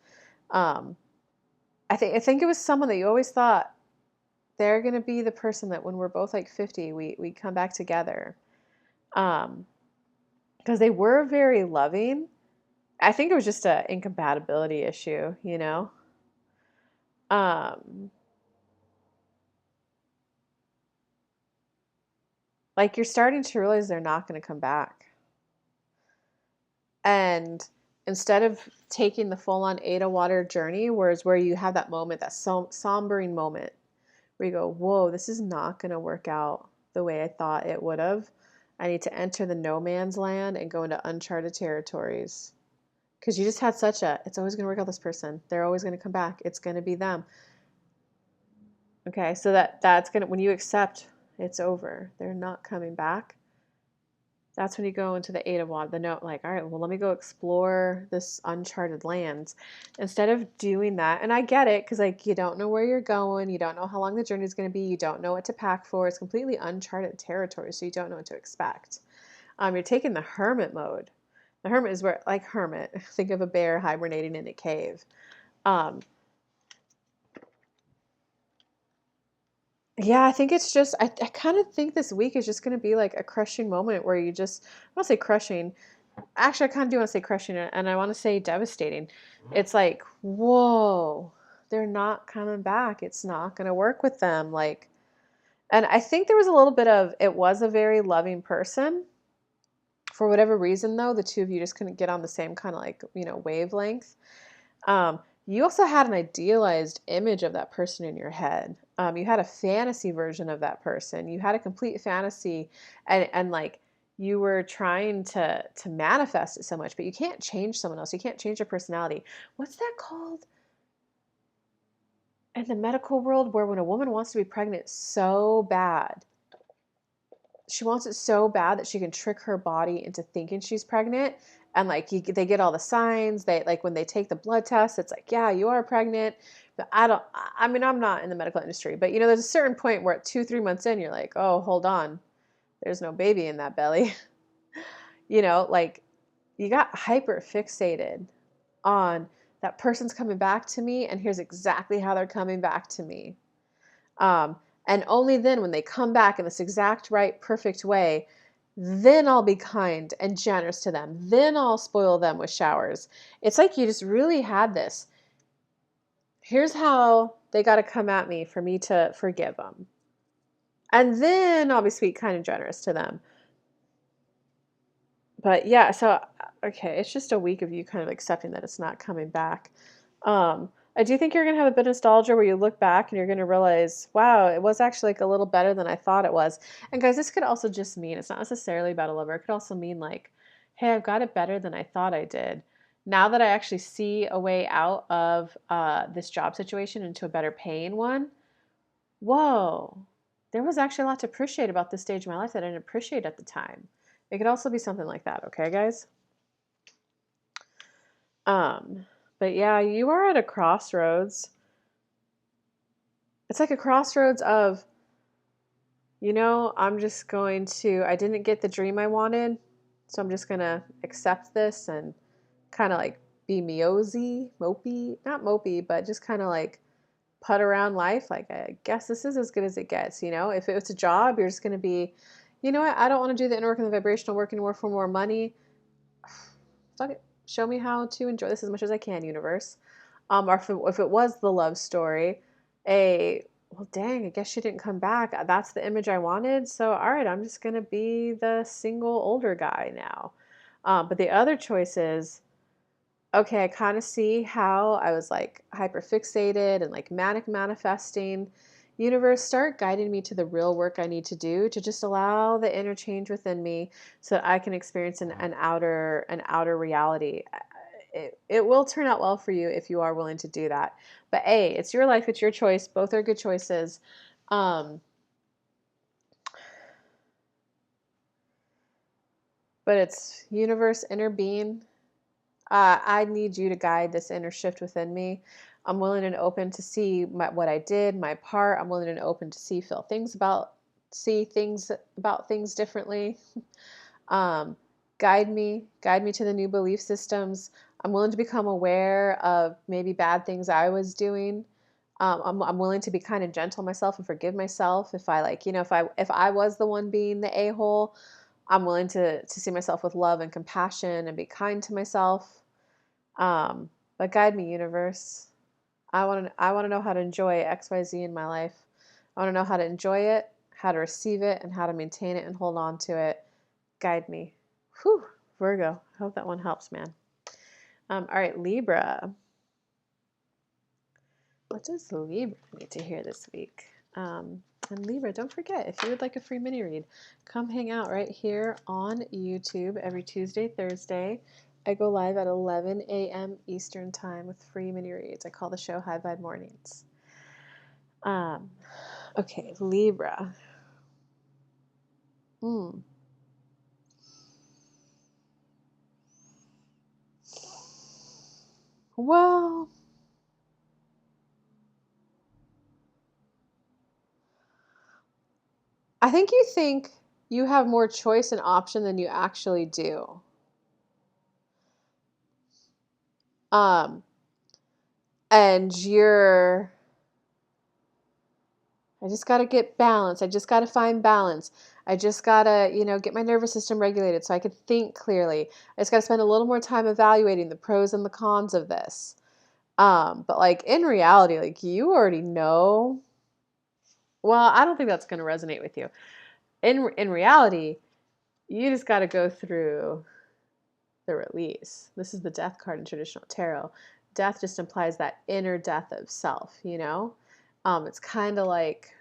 I think it was someone that you always thought they're going to be the person that when we're both like 50, we come back together. Because they were very loving. I think it was just an incompatibility issue, you know? Like you're starting to realize they're not going to come back. And instead of taking the full-on Ada water journey, where you have that moment, that sombering moment, where you go, whoa, this is not going to work out the way I thought it would have. I need to enter the no man's land and go into uncharted territories. Because you just had such it's always going to work out this person. They're always going to come back. It's going to be them. Okay, so that's going to, when you accept it's over, they're not coming back, that's when you go into the Eight of Wands, the note, like, all right, well, let me go explore this uncharted lands. Instead of doing that, and I get it, because, like, you don't know where you're going, you don't know how long the journey is going to be, you don't know what to pack for, it's completely uncharted territory, so you don't know what to expect. You're taking the hermit mode. The hermit is where, like hermit, think of a bear hibernating in a cave. Yeah, I think it's just, I kind of think this week is just going to be like a crushing moment where you just, I don't want to say crushing. Actually, I kind of do want to say crushing, and I want to say devastating. It's like, whoa, they're not coming back. It's not going to work with them. Like, and I think there was a little bit of, it was a very loving person. For whatever reason, though, the two of you just couldn't get on the same kind of like, wavelength. You also had an idealized image of that person in your head. You had a fantasy version of that person. You had a complete fantasy, and like you were trying to manifest it so much, but you can't change someone else. You can't change their personality. What's that called in the medical world, where when a woman wants to be pregnant so bad, she wants it so bad that she can trick her body into thinking she's pregnant. And like they get all the signs. They like when they take the blood test, it's like, yeah, you are pregnant. But I mean, I'm not in the medical industry, but there's a certain point where at 2-3 months in, you're like, oh, hold on, there's no baby in that belly. Like you got hyper fixated on that person's coming back to me, and here's exactly how they're coming back to me. And only then, when they come back in this exact right, perfect way, then I'll be kind and generous to them. Then I'll spoil them with showers. It's like you just really had this. Here's how they got to come at me for me to forgive them. And then I'll be sweet, kind, and generous to them. But yeah, so, okay, it's just a week of you kind of accepting that it's not coming back. I do think you're going to have a bit of nostalgia where you look back and you're going to realize, wow, it was actually like a little better than I thought it was. And guys, this could also just mean, it's not necessarily about a lover. It could also mean like, hey, I've got it better than I thought I did. Now that I actually see a way out of this job situation into a better paying one, whoa, there was actually a lot to appreciate about this stage of my life that I didn't appreciate at the time. It could also be something like that, okay, guys? But yeah, you are at a crossroads. It's like a crossroads of, I didn't get the dream I wanted, so I'm just going to accept this and kind of like be mopey, not mopey, but just kind of like put around life. Like, I guess this is as good as it gets, If it was a job, you're just going to be, you know what, I don't want to do the inner work and the vibrational work anymore for more money. Fuck it. Show me how to enjoy this as much as I can, universe. Or if it was the love story, well, dang, I guess she didn't come back. That's the image I wanted. So, all right, I'm just going to be the single older guy now. But the other choice is, okay, I kind of see how I was like hyper fixated and like manic manifesting. Universe, start guiding me to the real work I need to do to just allow the inner change within me so that I can experience an outer reality. It will turn out well for you if you are willing to do that. But it's your life, it's your choice. Both are good choices. Um, but it's universe, inner being. I need you to guide this inner shift within me. I'm willing and open to see what I did, my part. I'm willing and open to see things about things differently. Um, guide me to the new belief systems. I'm willing to become aware of maybe bad things I was doing. I'm willing to be kind and gentle myself and forgive myself if I like, if I was the one being the a-hole. I'm willing to see myself with love and compassion and be kind to myself. But guide me, universe. I want to know how to enjoy XYZ in my life. I want to know how to enjoy it, how to receive it, and how to maintain it and hold on to it. Guide me. Whew, Virgo. I hope that one helps, man. All right, Libra. What does Libra need to hear this week? And Libra, don't forget, if you would like a free mini read, come hang out right here on YouTube every Tuesday, Thursday. I go live at 11 a.m. Eastern Time with free mini reads. I call the show High Vibe Mornings. Okay, Libra. Well, I think you have more choice and option than you actually do. Um, and I just got to get balance. I just got to find balance. I just got to, get my nervous system regulated so I can think clearly. I just got to spend a little more time evaluating the pros and the cons of this. But like in reality, like you already know. Well, I don't think that's going to resonate with you. In reality, you just got to go through the release. This is the death card in traditional tarot. Death just implies that inner death of self. It's kind of like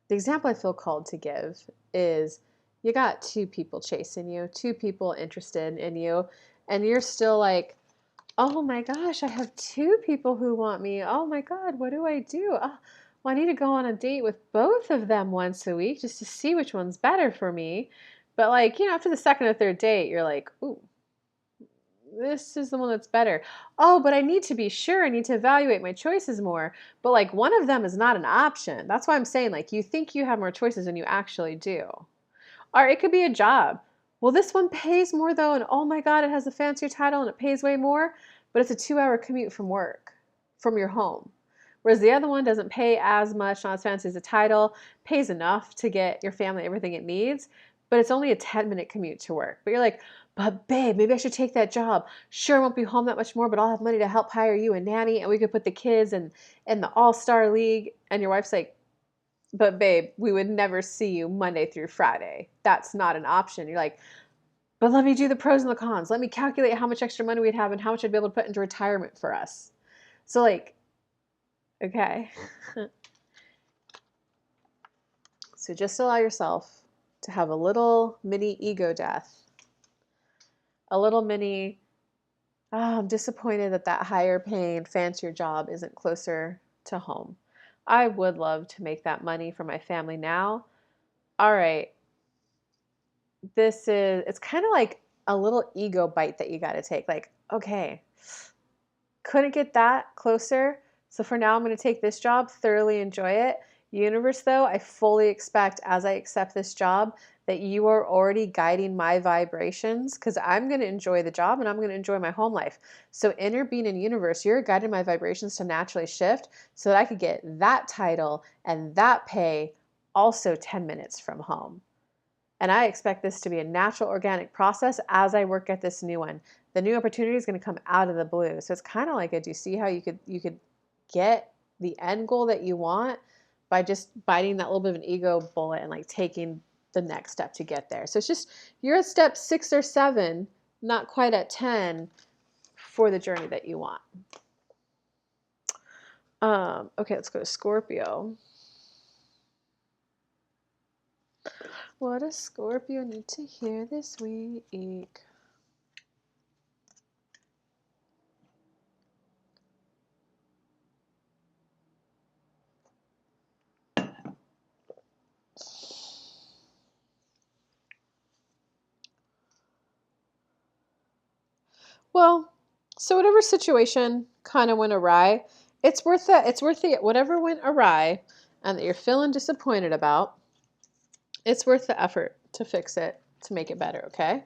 the example I feel called to give is you got two people chasing you, two people interested in you, and you're still like, oh my gosh, I have two people who want me. Oh my God, what do I do? Oh, well, I need to go on a date with both of them once a week just to see which one's better for me. But like, after the second or third date, you're like, ooh, this is the one that's better. Oh, but I need to be sure. I need to evaluate my choices more. But like one of them is not an option. That's why I'm saying like you think you have more choices than you actually do. Or it could be a job. Well, this one pays more though, and oh my God, it has a fancier title and it pays way more, but it's a 2-hour commute from work, from your home. Whereas the other one doesn't pay as much, not as fancy as a title, pays enough to get your family everything it needs, but it's only a 10-minute commute to work. But you're like, but babe, maybe I should take that job. Sure, I won't be home that much more, but I'll have money to help hire you a nanny, and we could put the kids in the all-star league. And your wife's like, but babe, we would never see you Monday through Friday. That's not an option. You're like, but let me do the pros and the cons. Let me calculate how much extra money we'd have and how much I'd be able to put into retirement for us. So like, okay. So just allow yourself to have a little mini ego death. A little mini, oh, I'm disappointed that higher paying, fancier job isn't closer to home. I would love to make that money for my family now. All right. It's kind of like a little ego bite that you got to take. Like, okay, couldn't get that closer. So for now, I'm going to take this job, thoroughly enjoy it. Universe, though, I fully expect as I accept this job that you are already guiding my vibrations because I'm going to enjoy the job and I'm going to enjoy my home life. So inner being and universe, you're guiding my vibrations to naturally shift so that I could get that title and that pay also 10 minutes from home. And I expect this to be a natural, organic process as I work at this new one. The new opportunity is going to come out of the blue. So it's kind of like do you see how you could get the end goal that you want by just biting that little bit of an ego bullet and like taking the next step to get there. So it's just, you're at step 6 or 7, not quite at 10 for the journey that you want. Okay, let's go to Scorpio. What does Scorpio need to hear this week? Well, so whatever situation kind of went awry, it's worth it. It's worth it. Whatever went awry and that you're feeling disappointed about, it's worth the effort to fix it, to make it better, okay?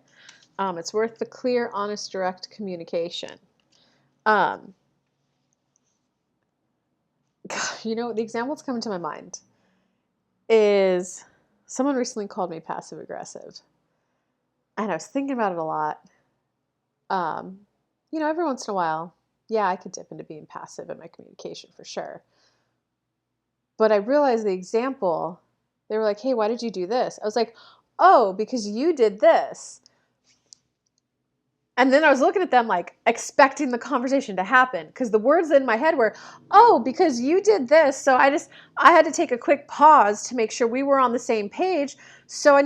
It's worth the clear, honest, direct communication. You know, the example that's coming to my mind is someone recently called me passive aggressive. And I was thinking about it a lot. You know, every once in a while, yeah, I could dip into being passive in my communication for sure. But I realized the example, they were like, hey, why did you do this? I was like, oh, because you did this. And then I was looking at them like expecting the conversation to happen because the words in my head were, oh, because you did this. So I had to take a quick pause to make sure we were on the same page. So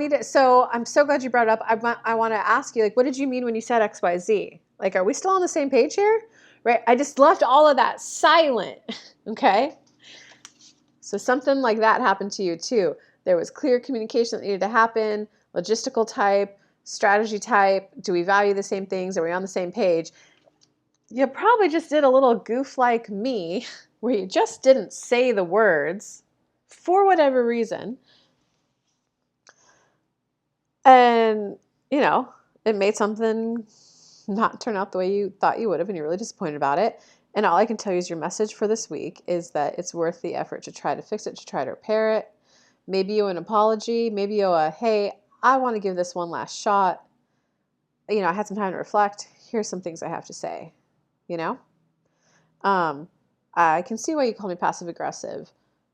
I'm so glad you brought it up. I want to ask you, like, what did you mean when you said X, Y, Z? Like, are we still on the same page here? Right? I just left all of that silent. Okay. So something like that happened to you too. There was clear communication that needed to happen, logistical type, strategy type. Do we value the same things? Are we on the same page? You probably just did a little goof like me where you just didn't say the words for whatever reason. And, you know, it made something not turn out the way you thought you would have, and you're really disappointed about it. And all I can tell you is your message for this week is that it's worth the effort to try to fix it, to try to repair it. Maybe you owe an apology. Maybe you owe a, hey, I want to give this one last shot. You know, I had some time to reflect. Here's some things I have to say, you know? I can see why you call me passive aggressive.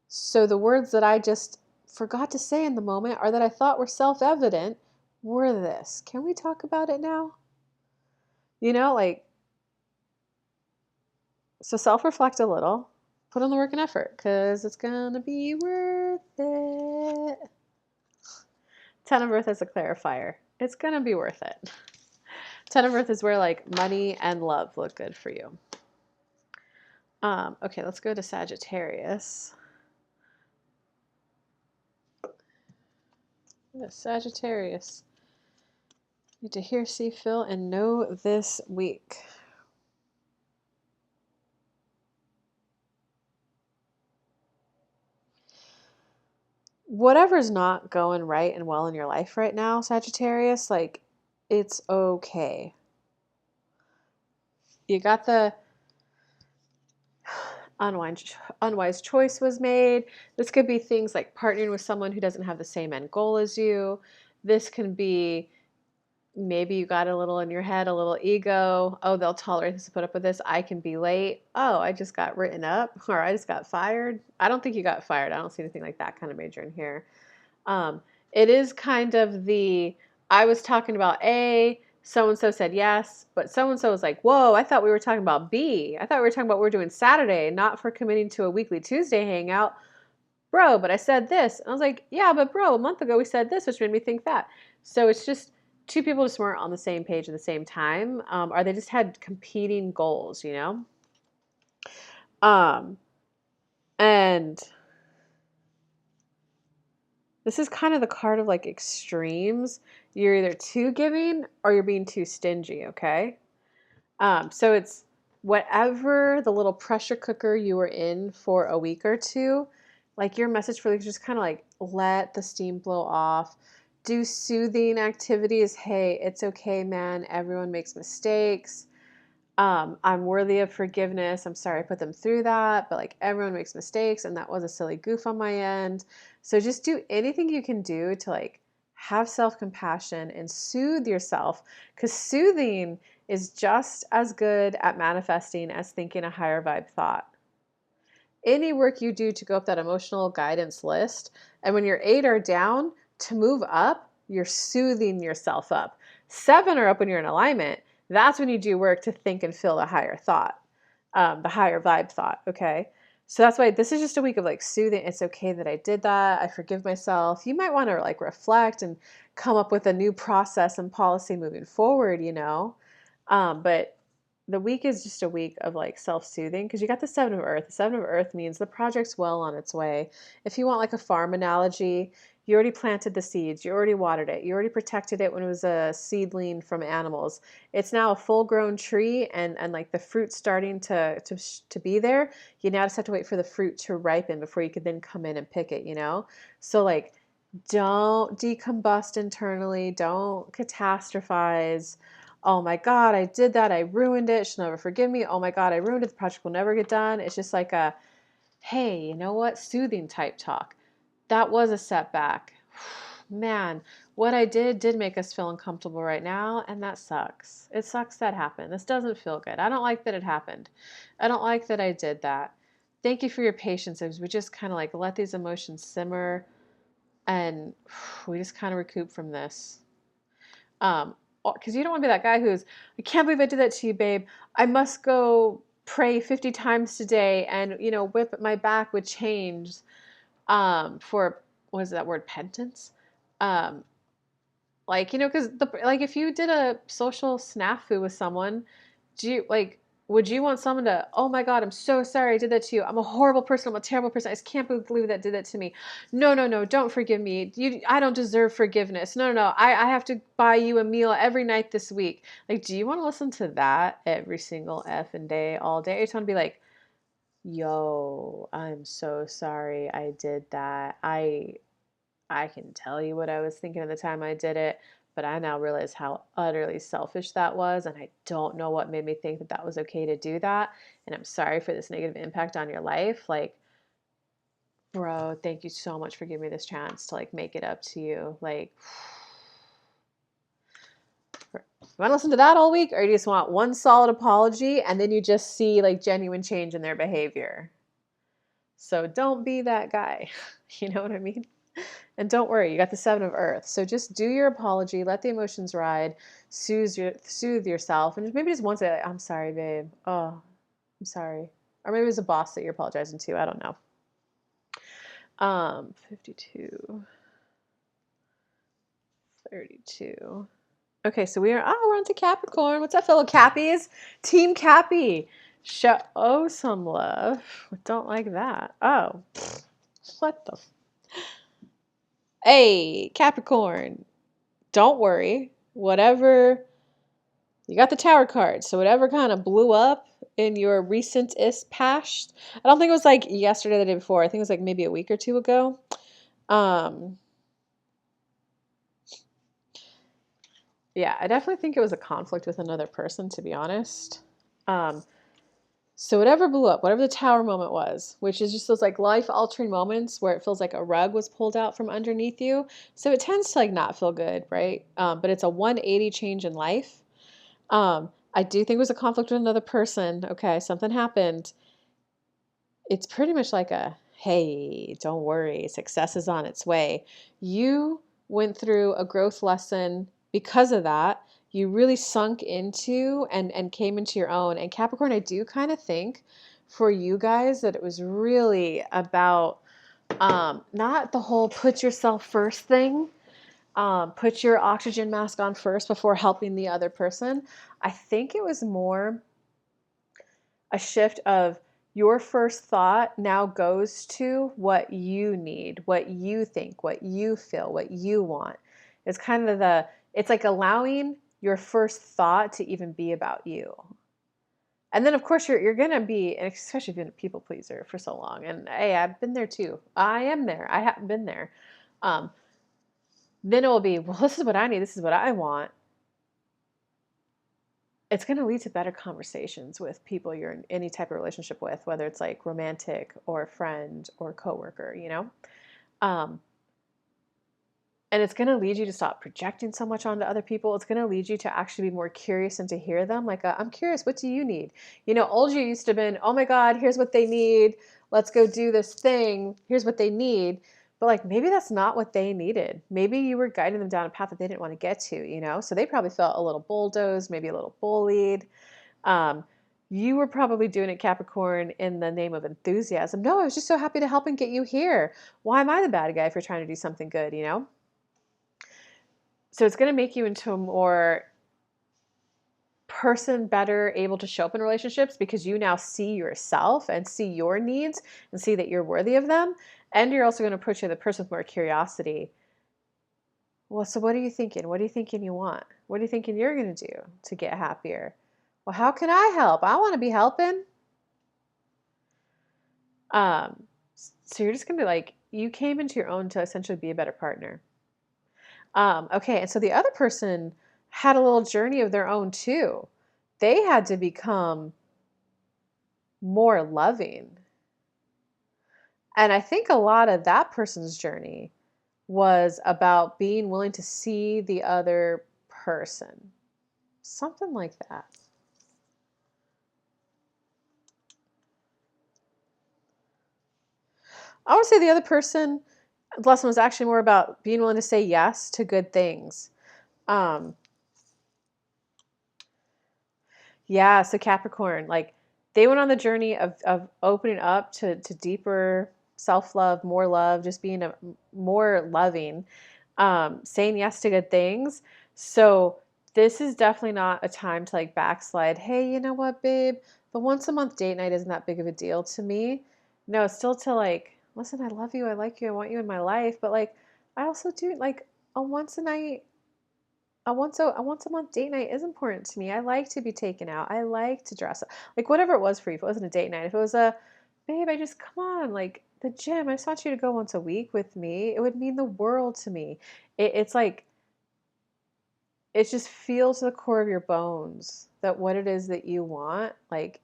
So the words that I just forgot to say in the moment or that I thought were self-evident were this. Can we talk about it now? You know, like, so self-reflect a little, put on the work and effort because it's going to be worth it. 10 of Earth is a clarifier. It's going to be worth it. 10 of Earth is where like money and love look good for you. Okay, let's go to Sagittarius. Sagittarius. Need to hear, see, feel, and know this week. Whatever's not going right and well in your life right now, Sagittarius, like, it's okay. You got the unwise choice was made. This could be things like partnering with someone who doesn't have the same end goal as you. This can be maybe you got a little in your head, a little ego. Oh, they'll tolerate this, put up with this. I can be late. Oh, I just got written up or I just got fired. I don't think you got fired. I don't see anything like that kind of major in here. It is kind of I was talking about A, so-and-so said yes, but so-and-so was like, whoa, I thought we were talking about B. I thought we were talking about what we're doing Saturday, not for committing to a weekly Tuesday hangout. Bro, but I said this. And I was like, yeah, but bro, a month ago we said this, which made me think that. So it's just two people just weren't on the same page at the same time, or they just had competing goals, you know? And this is kind of the card of like extremes. You're either too giving or you're being too stingy, okay? So it's whatever the little pressure cooker you were in for a week or two, like your message for like just kind of like let the steam blow off. Do soothing activities. Hey, it's okay, man. Everyone makes mistakes. I'm worthy of forgiveness. I'm sorry I put them through that, but like everyone makes mistakes and that was a silly goof on my end. So just do anything you can do to like have self-compassion and soothe yourself, because soothing is just as good at manifesting as thinking a higher vibe thought. any work you do to go up that emotional guidance list, and when your 8 are down, to move up, you're soothing yourself up. 7 are up when you're in alignment. That's when you do work to think and feel the higher thought, the higher vibe thought. Okay. So that's why this is just a week of like soothing. It's okay that I did that. I forgive myself. You might want to like reflect and come up with a new process and policy moving forward, but the week is just a week of like self-soothing because you got the 7 of earth. The 7 of earth means the project's well on its way. If you want like a farm analogy, you already planted the seeds, you already watered it, you already protected it when it was a seedling from animals. It's now a full-grown tree, and like the fruit's starting to be there. You now just have to wait for the fruit to ripen before you could then come in and pick it. So like, don't decombust internally, don't catastrophize. Oh my God, I did that. I ruined it. She'll never forgive me. Oh my God, I ruined it. The project will never get done. It's just like a, hey, you know what? Soothing type talk. That was a setback. Man, what I did make us feel uncomfortable right now, and that sucks. It sucks that happened. This doesn't feel good. I don't like that it happened. I don't like that I did that. Thank you for your patience as we just kind of like let these emotions simmer and we just kind of recoup from this. Because you don't want to be that guy who's, I can't believe I did that to you, babe. I must go pray 50 times today and, whip my back with chains for, what is that word, penance? Um, because if you did a social snafu with someone, would you want someone to, oh my God, I'm so sorry I did that to you. I'm a horrible person. I'm a terrible person. I just can't believe that did that to me. No, no, no, don't forgive me. I don't deserve forgiveness. No, no, no. I have to buy you a meal every night this week. Like, do you want to listen to that every single effing day, all day? I just want to be like, yo, I'm so sorry I did that. I can tell you what I was thinking at the time I did it, but I now realize how utterly selfish that was, and I don't know what made me think that that was okay to do that, and I'm sorry for this negative impact on your life. Like, bro, thank you so much for giving me this chance to like make it up to you. Like, you want to listen to that all week, or you just want one solid apology and then you just see like genuine change in their behavior? So don't be that guy. You know what I mean? And don't worry, you got the 7 of earth. So just do your apology, let the emotions ride, soothe yourself, and maybe just once say, I'm sorry, babe. Oh, I'm sorry. Or maybe it was a boss that you're apologizing to. I don't know. 52, 32. Okay, so we're on to Capricorn. What's up, fellow Cappies? Team Cappy. Show some love. Don't like that. Oh, what the? Hey, Capricorn. Don't worry. Whatever, you got the Tower card. So whatever kind of blew up in your recent-ist past, I don't think it was like yesterday or the day before. I think it was like maybe a week or two ago. Yeah, I definitely think it was a conflict with another person, to be honest. So whatever blew up, whatever the Tower moment was, which is just those like life-altering moments where it feels like a rug was pulled out from underneath you. So it tends to like not feel good, right? But it's a 180 change in life. I do think it was a conflict with another person. Okay, something happened. It's pretty much like a, hey, don't worry, success is on its way. You went through a growth lesson because of that. You really sunk into and came into your own. And Capricorn, I do kind of think for you guys that it was really about not the whole put yourself first thing. Put your oxygen mask on first before helping the other person. I think it was more a shift of your first thought now goes to what you need, what you think, what you feel, what you want. It's kind of it's like allowing your first thought to even be about you. And then of course you're going to be, and especially if you've been a people pleaser for so long. And hey, I've been there too. I am there. I haven't been there. Then it will be, well, this is what I need. This is what I want. It's going to lead to better conversations with people you're in any type of relationship with, whether it's like romantic or a friend or coworker, and it's going to lead you to stop projecting so much onto other people. It's going to lead you to actually be more curious and to hear them. Like, I'm curious, what do you need? Old you used to have been, oh my God, here's what they need. let's go do this thing. Here's what they need. But like, maybe that's not what they needed. Maybe you were guiding them down a path that they didn't want to get to, you know? So they probably felt a little bulldozed, maybe a little bullied. Um, you were probably doing it, Capricorn, in the name of enthusiasm. No, I was just so happy to help and get you here. Why am I the bad guy if you're trying to do something good, you know? So it's going to make you into a more person better able to show up in relationships because you now see yourself and see your needs and see that you're worthy of them. And you're also going to approach the person with more curiosity. Well, so what are you thinking? What are you thinking you want? What are you thinking you're going to do to get happier? Well, how can I help? I want to be helping. Um, so you're just going to be like, you came into your own to essentially be a better partner. Okay, and so the other person had a little journey of their own too. They had to become more loving. And I think a lot of that person's journey was about being willing to see the other person. Something like that. I would say the other person lesson was actually more about being willing to say yes to good things. Um, yeah, so Capricorn, like they went on the journey of opening up to deeper self-love, more love, just being more loving, saying yes to good things. So this is definitely not a time to like backslide. Hey, you know what, babe? The once a month date night isn't that big of a deal to me. No, it's still to like, listen, I love you, I like you, I want you in my life, but like I also do like a once a night a once a month date night is important to me. I like to be taken out. I like to dress up. Like whatever it was for you. If it wasn't a date night, if it was a babe, I just come on, like the gym. I just want you to go once a week with me. It would mean the world to me. It's like it just feels to the core of your bones that what it is that you want, like,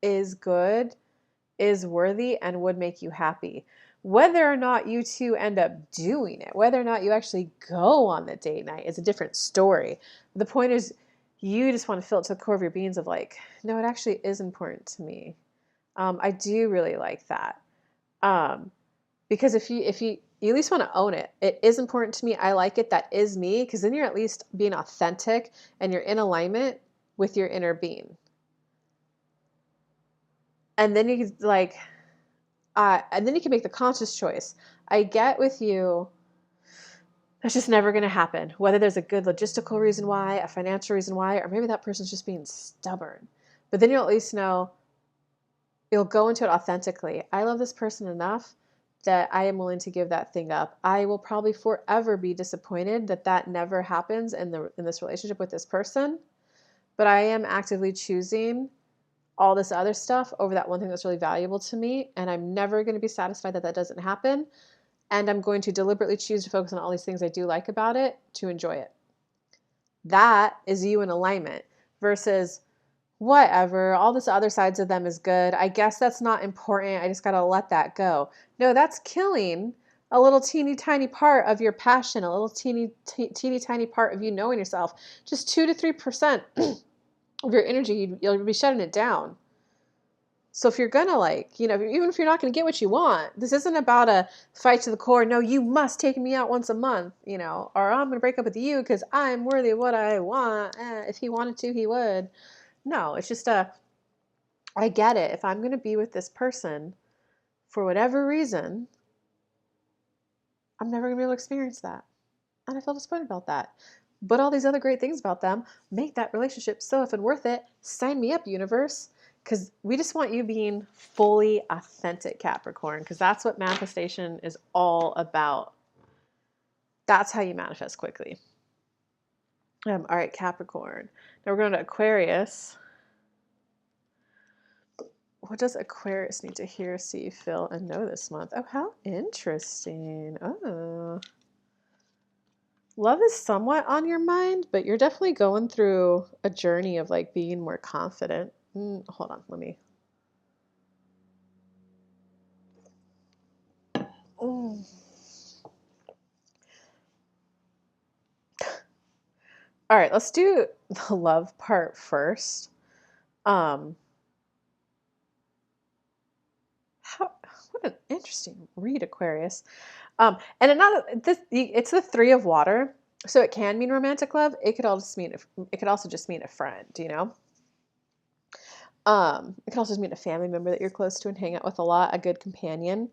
is good, is worthy, and would make you happy. Whether or not you two end up doing it, whether or not you actually go on the date night is a different story. The point is, you just want to feel it to the core of your beings of like, no, it actually is important to me. I do really like that. Because if you at least want to own it, it is important to me. I like it. That is me. Because then you're at least being authentic and you're in alignment with your inner being. And then you like, and then you can make the conscious choice. I get with you, that's just never going to happen. Whether there's a good logistical reason why, a financial reason why, or maybe that person's just being stubborn. But then you'll at least know, you'll go into it authentically. I love this person enough that I am willing to give that thing up. I will probably forever be disappointed that that never happens in this relationship with this person. But I am actively choosing all this other stuff over that one thing that's really valuable to me. And I'm never going to be satisfied that that doesn't happen. And I'm going to deliberately choose to focus on all these things I do like about it to enjoy it. That is you in alignment versus whatever, all this other sides of them is good. I guess that's not important. I just got to let that go. No, that's killing a little teeny tiny part of your passion, a little teeny tiny part of you knowing yourself. Just 2 to 3% of your energy, you'll be shutting it down. So if you're gonna like, you know, even if you're not gonna get what you want, this isn't about a fight to the core. No, you must take me out once a month, you know, or I'm gonna break up with you because I'm worthy of what I want. If he wanted to, he would. No, it's just I get it. If I'm gonna be with this person for whatever reason, I'm never gonna be able to experience that, and I feel disappointed about that. But all these other great things about them make that relationship so effing worth it. Sign me up, universe. Because we just want you being fully authentic, Capricorn, because that's what manifestation is all about. That's how you manifest quickly. All right, Capricorn. Now we're going to Aquarius. What does Aquarius need to hear, see, feel, and know this month? Oh, how interesting. Oh. Love is somewhat on your mind, but you're definitely going through a journey of like being more confident. Hold on, let me. Mm. All right, let's do the love part first. Um, What an interesting read, Aquarius. And it's the three of water, so it can mean romantic love. It could also just mean a friend, you know. It could also just mean a family member that you're close to and hang out with a lot, a good companion.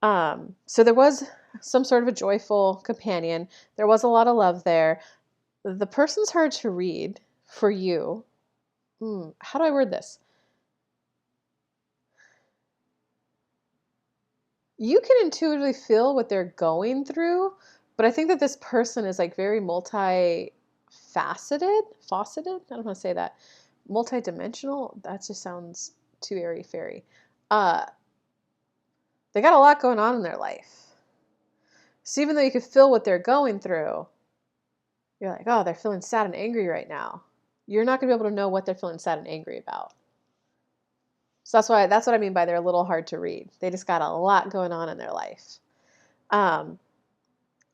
So there was some sort of a joyful companion. There was a lot of love there. The person's hard to read for you. How do I word this? You can intuitively feel what they're going through, but I think that this person is like very multifaceted, fauceted. I don't want to say that. Multidimensional. That just sounds too airy fairy. Uh, they got a lot going on in their life. So even though you could feel what they're going through, you're like, oh, they're feeling sad and angry right now. You're not going to be able to know what they're feeling sad and angry about. So that's what I mean by they're a little hard to read. They just got a lot going on in their life. And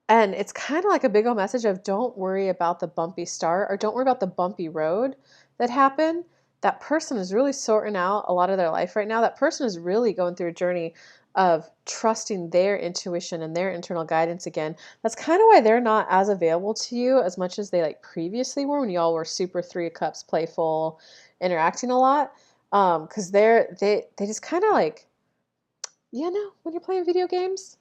it's kind of like a big old message of don't worry about the bumpy start or don't worry about the bumpy road that happened. That person is really sorting out a lot of their life right now. That person is really going through a journey of trusting their intuition and their internal guidance again. That's kind of why they're not as available to you as much as they like previously were when y'all were super Three of Cups, playful, interacting a lot. Because they just kind of like, when you're playing video games,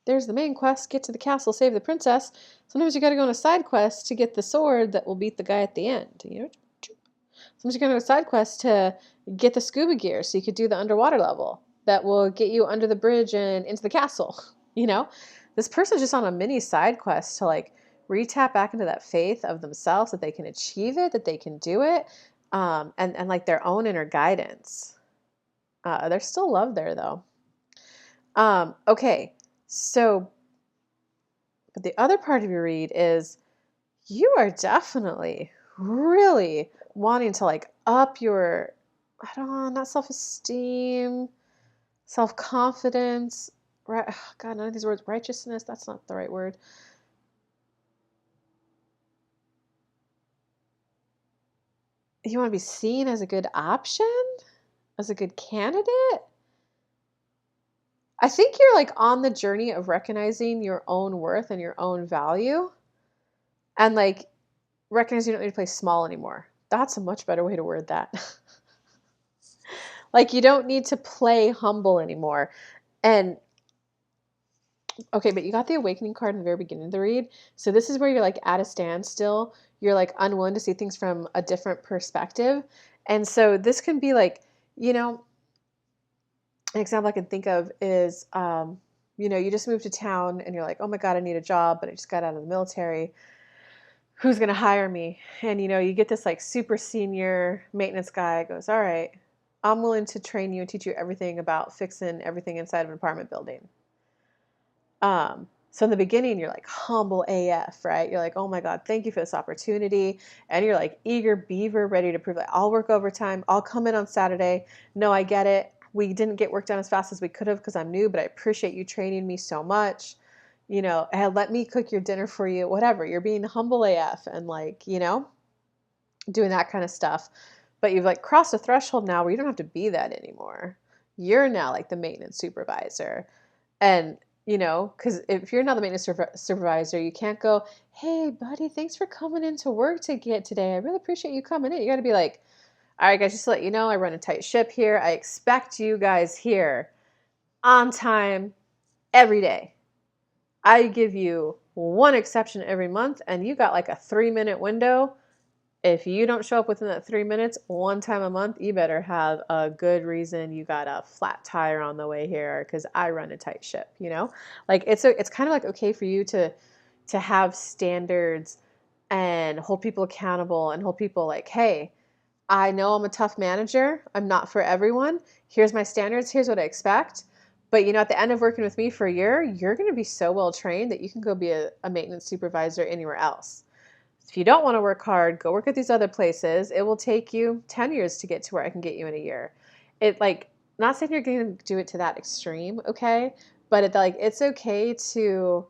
there's the main quest, get to the castle, save the princess. Sometimes you got to go on a side quest to get the sword that will beat the guy at the end. Sometimes you got to go on a side quest to get the scuba gear so you could do the underwater level that will get you under the bridge and into the castle. This person's just on a mini side quest to like re-tap back into that faith of themselves that they can achieve it, that they can do it, and like their own inner guidance. There's still love there though. Okay. So, but the other part of your read is you are definitely really wanting to like up your, I don't know, not self-esteem, self-confidence, right? Oh, God, none of these words, righteousness, that's not the right word. You want to be seen as a good option, as a good candidate. I think you're like on the journey of recognizing your own worth and your own value and like recognize you don't need to play small anymore. That's a much better way to word that. Like you don't need to play humble anymore. And okay, but you got the awakening card in the very beginning of the read. So this is where you're like at a standstill. You're like unwilling to see things from a different perspective. And so this can be like, an example I can think of is, you just moved to town and you're like, oh my God, I need a job, but I just got out of the military. Who's going to hire me? And, you get this like super senior maintenance guy goes, all right, I'm willing to train you and teach you everything about fixing everything inside of an apartment building. So in the beginning, you're like humble AF, right? You're like, oh my God, thank you for this opportunity. And you're like eager beaver, ready to prove that I'll work overtime. I'll come in on Saturday. No, I get it. We didn't get work done as fast as we could have because I'm new, but I appreciate you training me so much. And let me cook your dinner for you, whatever. You're being humble AF and like, doing that kind of stuff. But you've like crossed a threshold now where you don't have to be that anymore. You're now like the maintenance supervisor. And because if you're not the maintenance supervisor, you can't go, hey, buddy, thanks for coming into work to get today. I really appreciate you coming in. You got to be like, all right, guys, just to let you know, I run a tight ship here. I expect you guys here on time every day. I give you one exception every month, and you got like a 3-minute window. If you don't show up within that 3 minutes, one time a month, you better have a good reason. You got a flat tire on the way here because I run a tight ship, Like it's kind of like okay for you to have standards and hold people accountable and hold people like, hey, I know I'm a tough manager. I'm not for everyone. Here's my standards. Here's what I expect. But at the end of working with me for a year, you're going to be so well trained that you can go be a maintenance supervisor anywhere else. If you don't want to work hard, go work at these other places. It will take you 10 years to get to where I can get you in a year. Not saying you're going to do it to that extreme, okay? But it's okay to,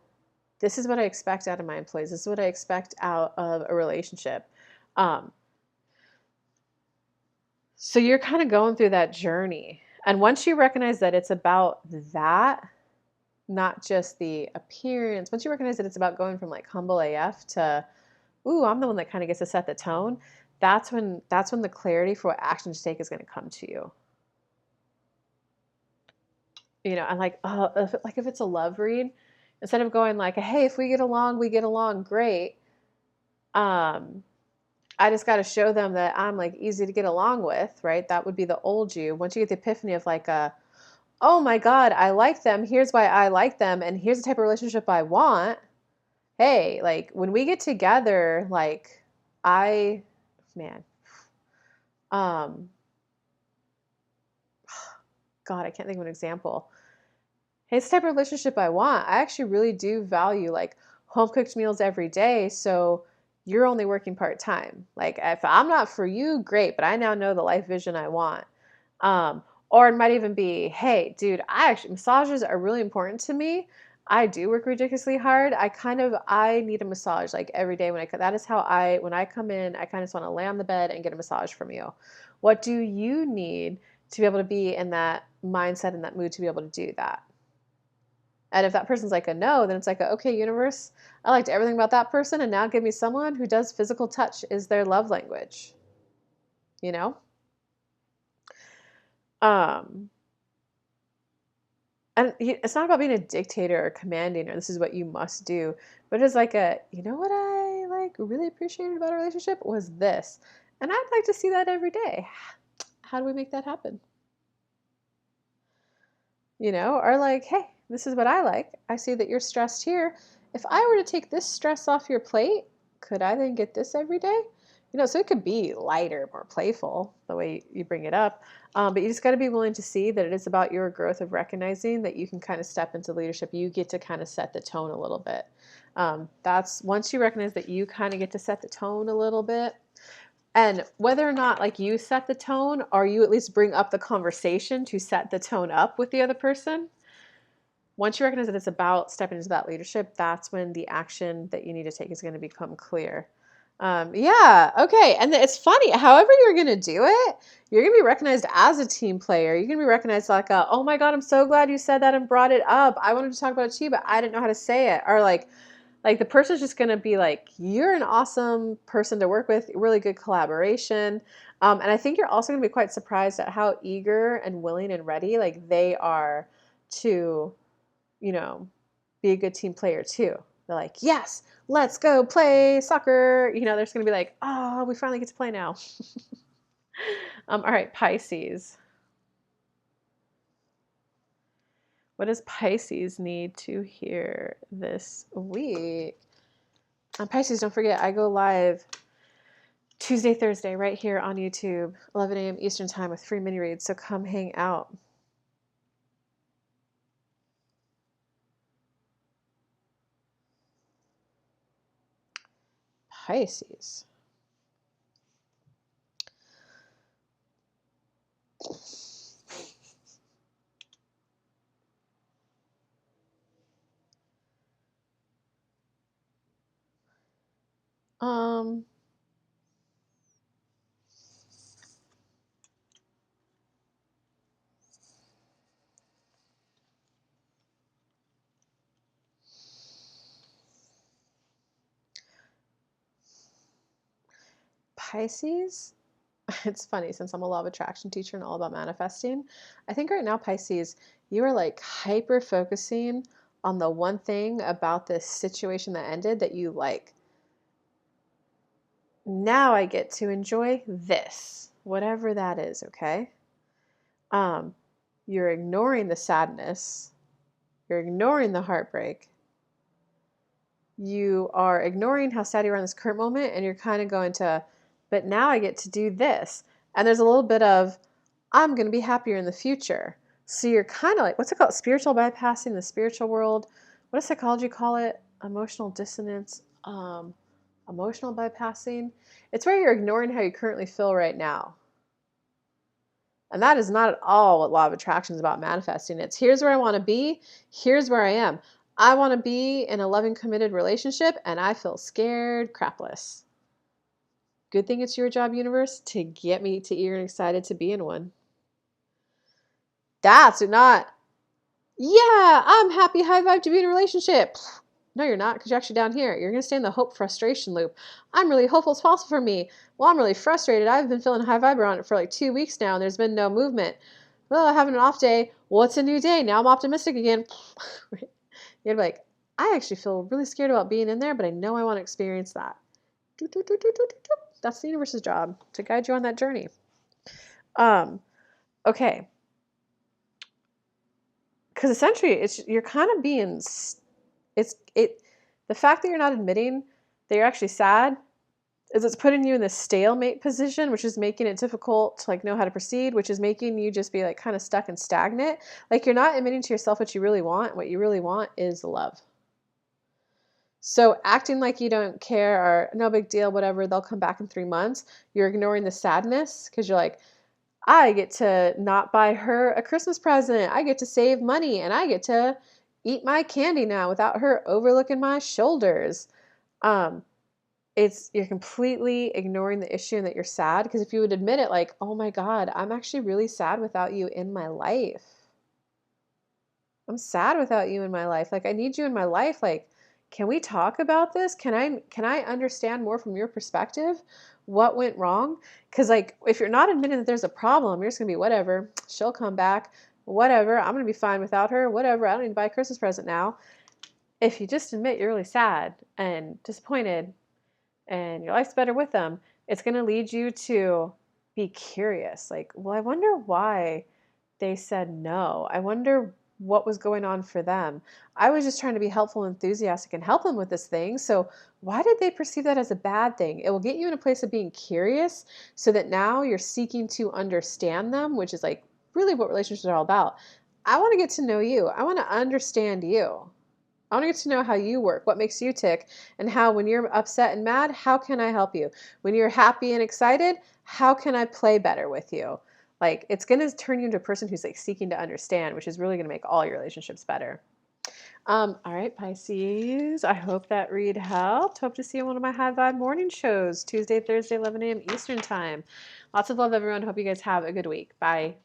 this is what I expect out of my employees. This is what I expect out of a relationship. So you're kind of going through that journey And once you recognize that it's about that, not just the appearance, once you recognize that it's about going from like humble AF to, ooh, I'm the one that kind of gets to set the tone, that's when the clarity for what action to take is going to come to you. And like, oh, if it's a love read, instead of going like, hey, if we get along, great. I just got to show them that I'm like easy to get along with, right? That would be the old you. Once you get the epiphany of like oh my God, I like them. Here's why I like them. And here's the type of relationship I want. Hey, like when we get together, like man, um, God, I can't think of an example. Hey, it's the type of relationship I want. I actually really do value like home cooked meals every day. So you're only working part time. Like if I'm not for you, great, but I now know the life vision I want. Um, or it might even be, hey, dude, massages are really important to me. I do work ridiculously hard. I need a massage like every day that is how when I come in, I kind of just want to lay on the bed and get a massage from you. What do you need to be able to be in that mindset and that mood to be able to do that? And if that person's like a no, then it's like, okay, universe, I liked everything about that person, and now give me someone who does physical touch is their love language. You know? Um, and it's not about being a dictator or commanding or this is what you must do, but it's like you know what I like really appreciated about a relationship was this. And I'd like to see that every day. How do we make that happen? Or like, hey, this is what I like. I see that you're stressed here. If I were to take this stress off your plate, could I then get this every day? So it could be lighter, more playful, the way you bring it up. But you just got to be willing to see that it is about your growth of recognizing that you can kind of step into leadership. You get to kind of set the tone a little bit. That's once you recognize that you kind of get to set the tone a little bit. And whether or not like you set the tone or you at least bring up the conversation to set the tone up with the other person, once you recognize that it's about stepping into that leadership, that's when the action that you need to take is going to become clear. Yeah, okay. And it's funny, however you're going to do it, you're going to be recognized as a team player. You're going to be recognized like, oh my God, I'm so glad you said that and brought it up. I wanted to talk about it too, but I didn't know how to say it. Or like the person's just going to be like, you're an awesome person to work with, really good collaboration. And I think you're also going to be quite surprised at how eager and willing and ready like they are to be a good team player too. They're like, yes, let's go play soccer. They're just going to be like, oh, we finally get to play now. All right, Pisces. What does Pisces need to hear this week? Pisces, don't forget, I go live Tuesday, Thursday, right here on YouTube, 11 a.m. Eastern Time with free mini reads. So come hang out. Pisces. Um, Pisces, it's funny since I'm a law of attraction teacher and all about manifesting. I think right now, Pisces, you are like hyper focusing on the one thing about this situation that ended that you like. Now I get to enjoy this, whatever that is, okay? You're ignoring the sadness. You're ignoring the heartbreak. You are ignoring how sad you are in this current moment, and you're kind of going to, but now I get to do this. And there's a little bit of, I'm going to be happier in the future. So you're kind of like, what's it called? Spiritual bypassing the spiritual world. What does psychology call it? Emotional dissonance. Emotional bypassing. It's where you're ignoring how you currently feel right now. And that is not at all what law of attraction is about manifesting. It's here's where I want to be. Here's where I am. I want to be in a loving, committed relationship, and I feel scared crapless. Good thing it's your job, universe, to get me to eager and excited to be in one. That's not, yeah, I'm happy, high vibe to be in a relationship. No, you're not, because you're actually down here. You're going to stay in the hope frustration loop. I'm really hopeful it's possible for me. Well, I'm really frustrated. I've been feeling high vibe on it for like 2 weeks now, and there's been no movement. Well, I'm having an off day. Well, it's a new day. Now I'm optimistic again. You're like, I actually feel really scared about being in there, but I know I want to experience that. That's the universe's job, to guide you on that journey. Okay. Because essentially, you're kind of being, the fact that you're not admitting that you're actually sad is it's putting you in this stalemate position, which is making it difficult to like know how to proceed, which is making you just be like kind of stuck and stagnant. Like you're not admitting to yourself what you really want. What you really want is love. So acting like you don't care or no big deal, whatever, they'll come back in 3 months. You're ignoring the sadness because you're like, I get to not buy her a Christmas present. I get to save money and I get to eat my candy now without her overlooking my shoulders. You're completely ignoring the issue and that you're sad, because if you would admit it, like, oh my God, I'm actually really sad without you in my life. I'm sad without you in my life. Like, I need you in my life. Like, can we talk about this? Can I understand more from your perspective? What went wrong? Because like, if you're not admitting that there's a problem, you're just gonna be whatever. She'll come back. Whatever. I'm gonna be fine without her. Whatever. I don't need to buy a Christmas present now. If you just admit you're really sad and disappointed and your life's better with them, it's going to lead you to be curious. Like, well, I wonder why they said no. I wonder what was going on for them. I was just trying to be helpful and enthusiastic and help them with this thing. So why did they perceive that as a bad thing? It will get you in a place of being curious so that now you're seeking to understand them, which is like really what relationships are all about. I want to get to know you. I want to understand you. I want to get to know how you work, what makes you tick, and how when you're upset and mad, how can I help you? When you're happy and excited, how can I play better with you? Like, it's going to turn you into a person who's like seeking to understand, which is really going to make all your relationships better. All right, Pisces, I hope that read helped. Hope to see you on one of my High Vibe morning shows, Tuesday, Thursday, 11 a.m. Eastern time. Lots of love, everyone. Hope you guys have a good week. Bye.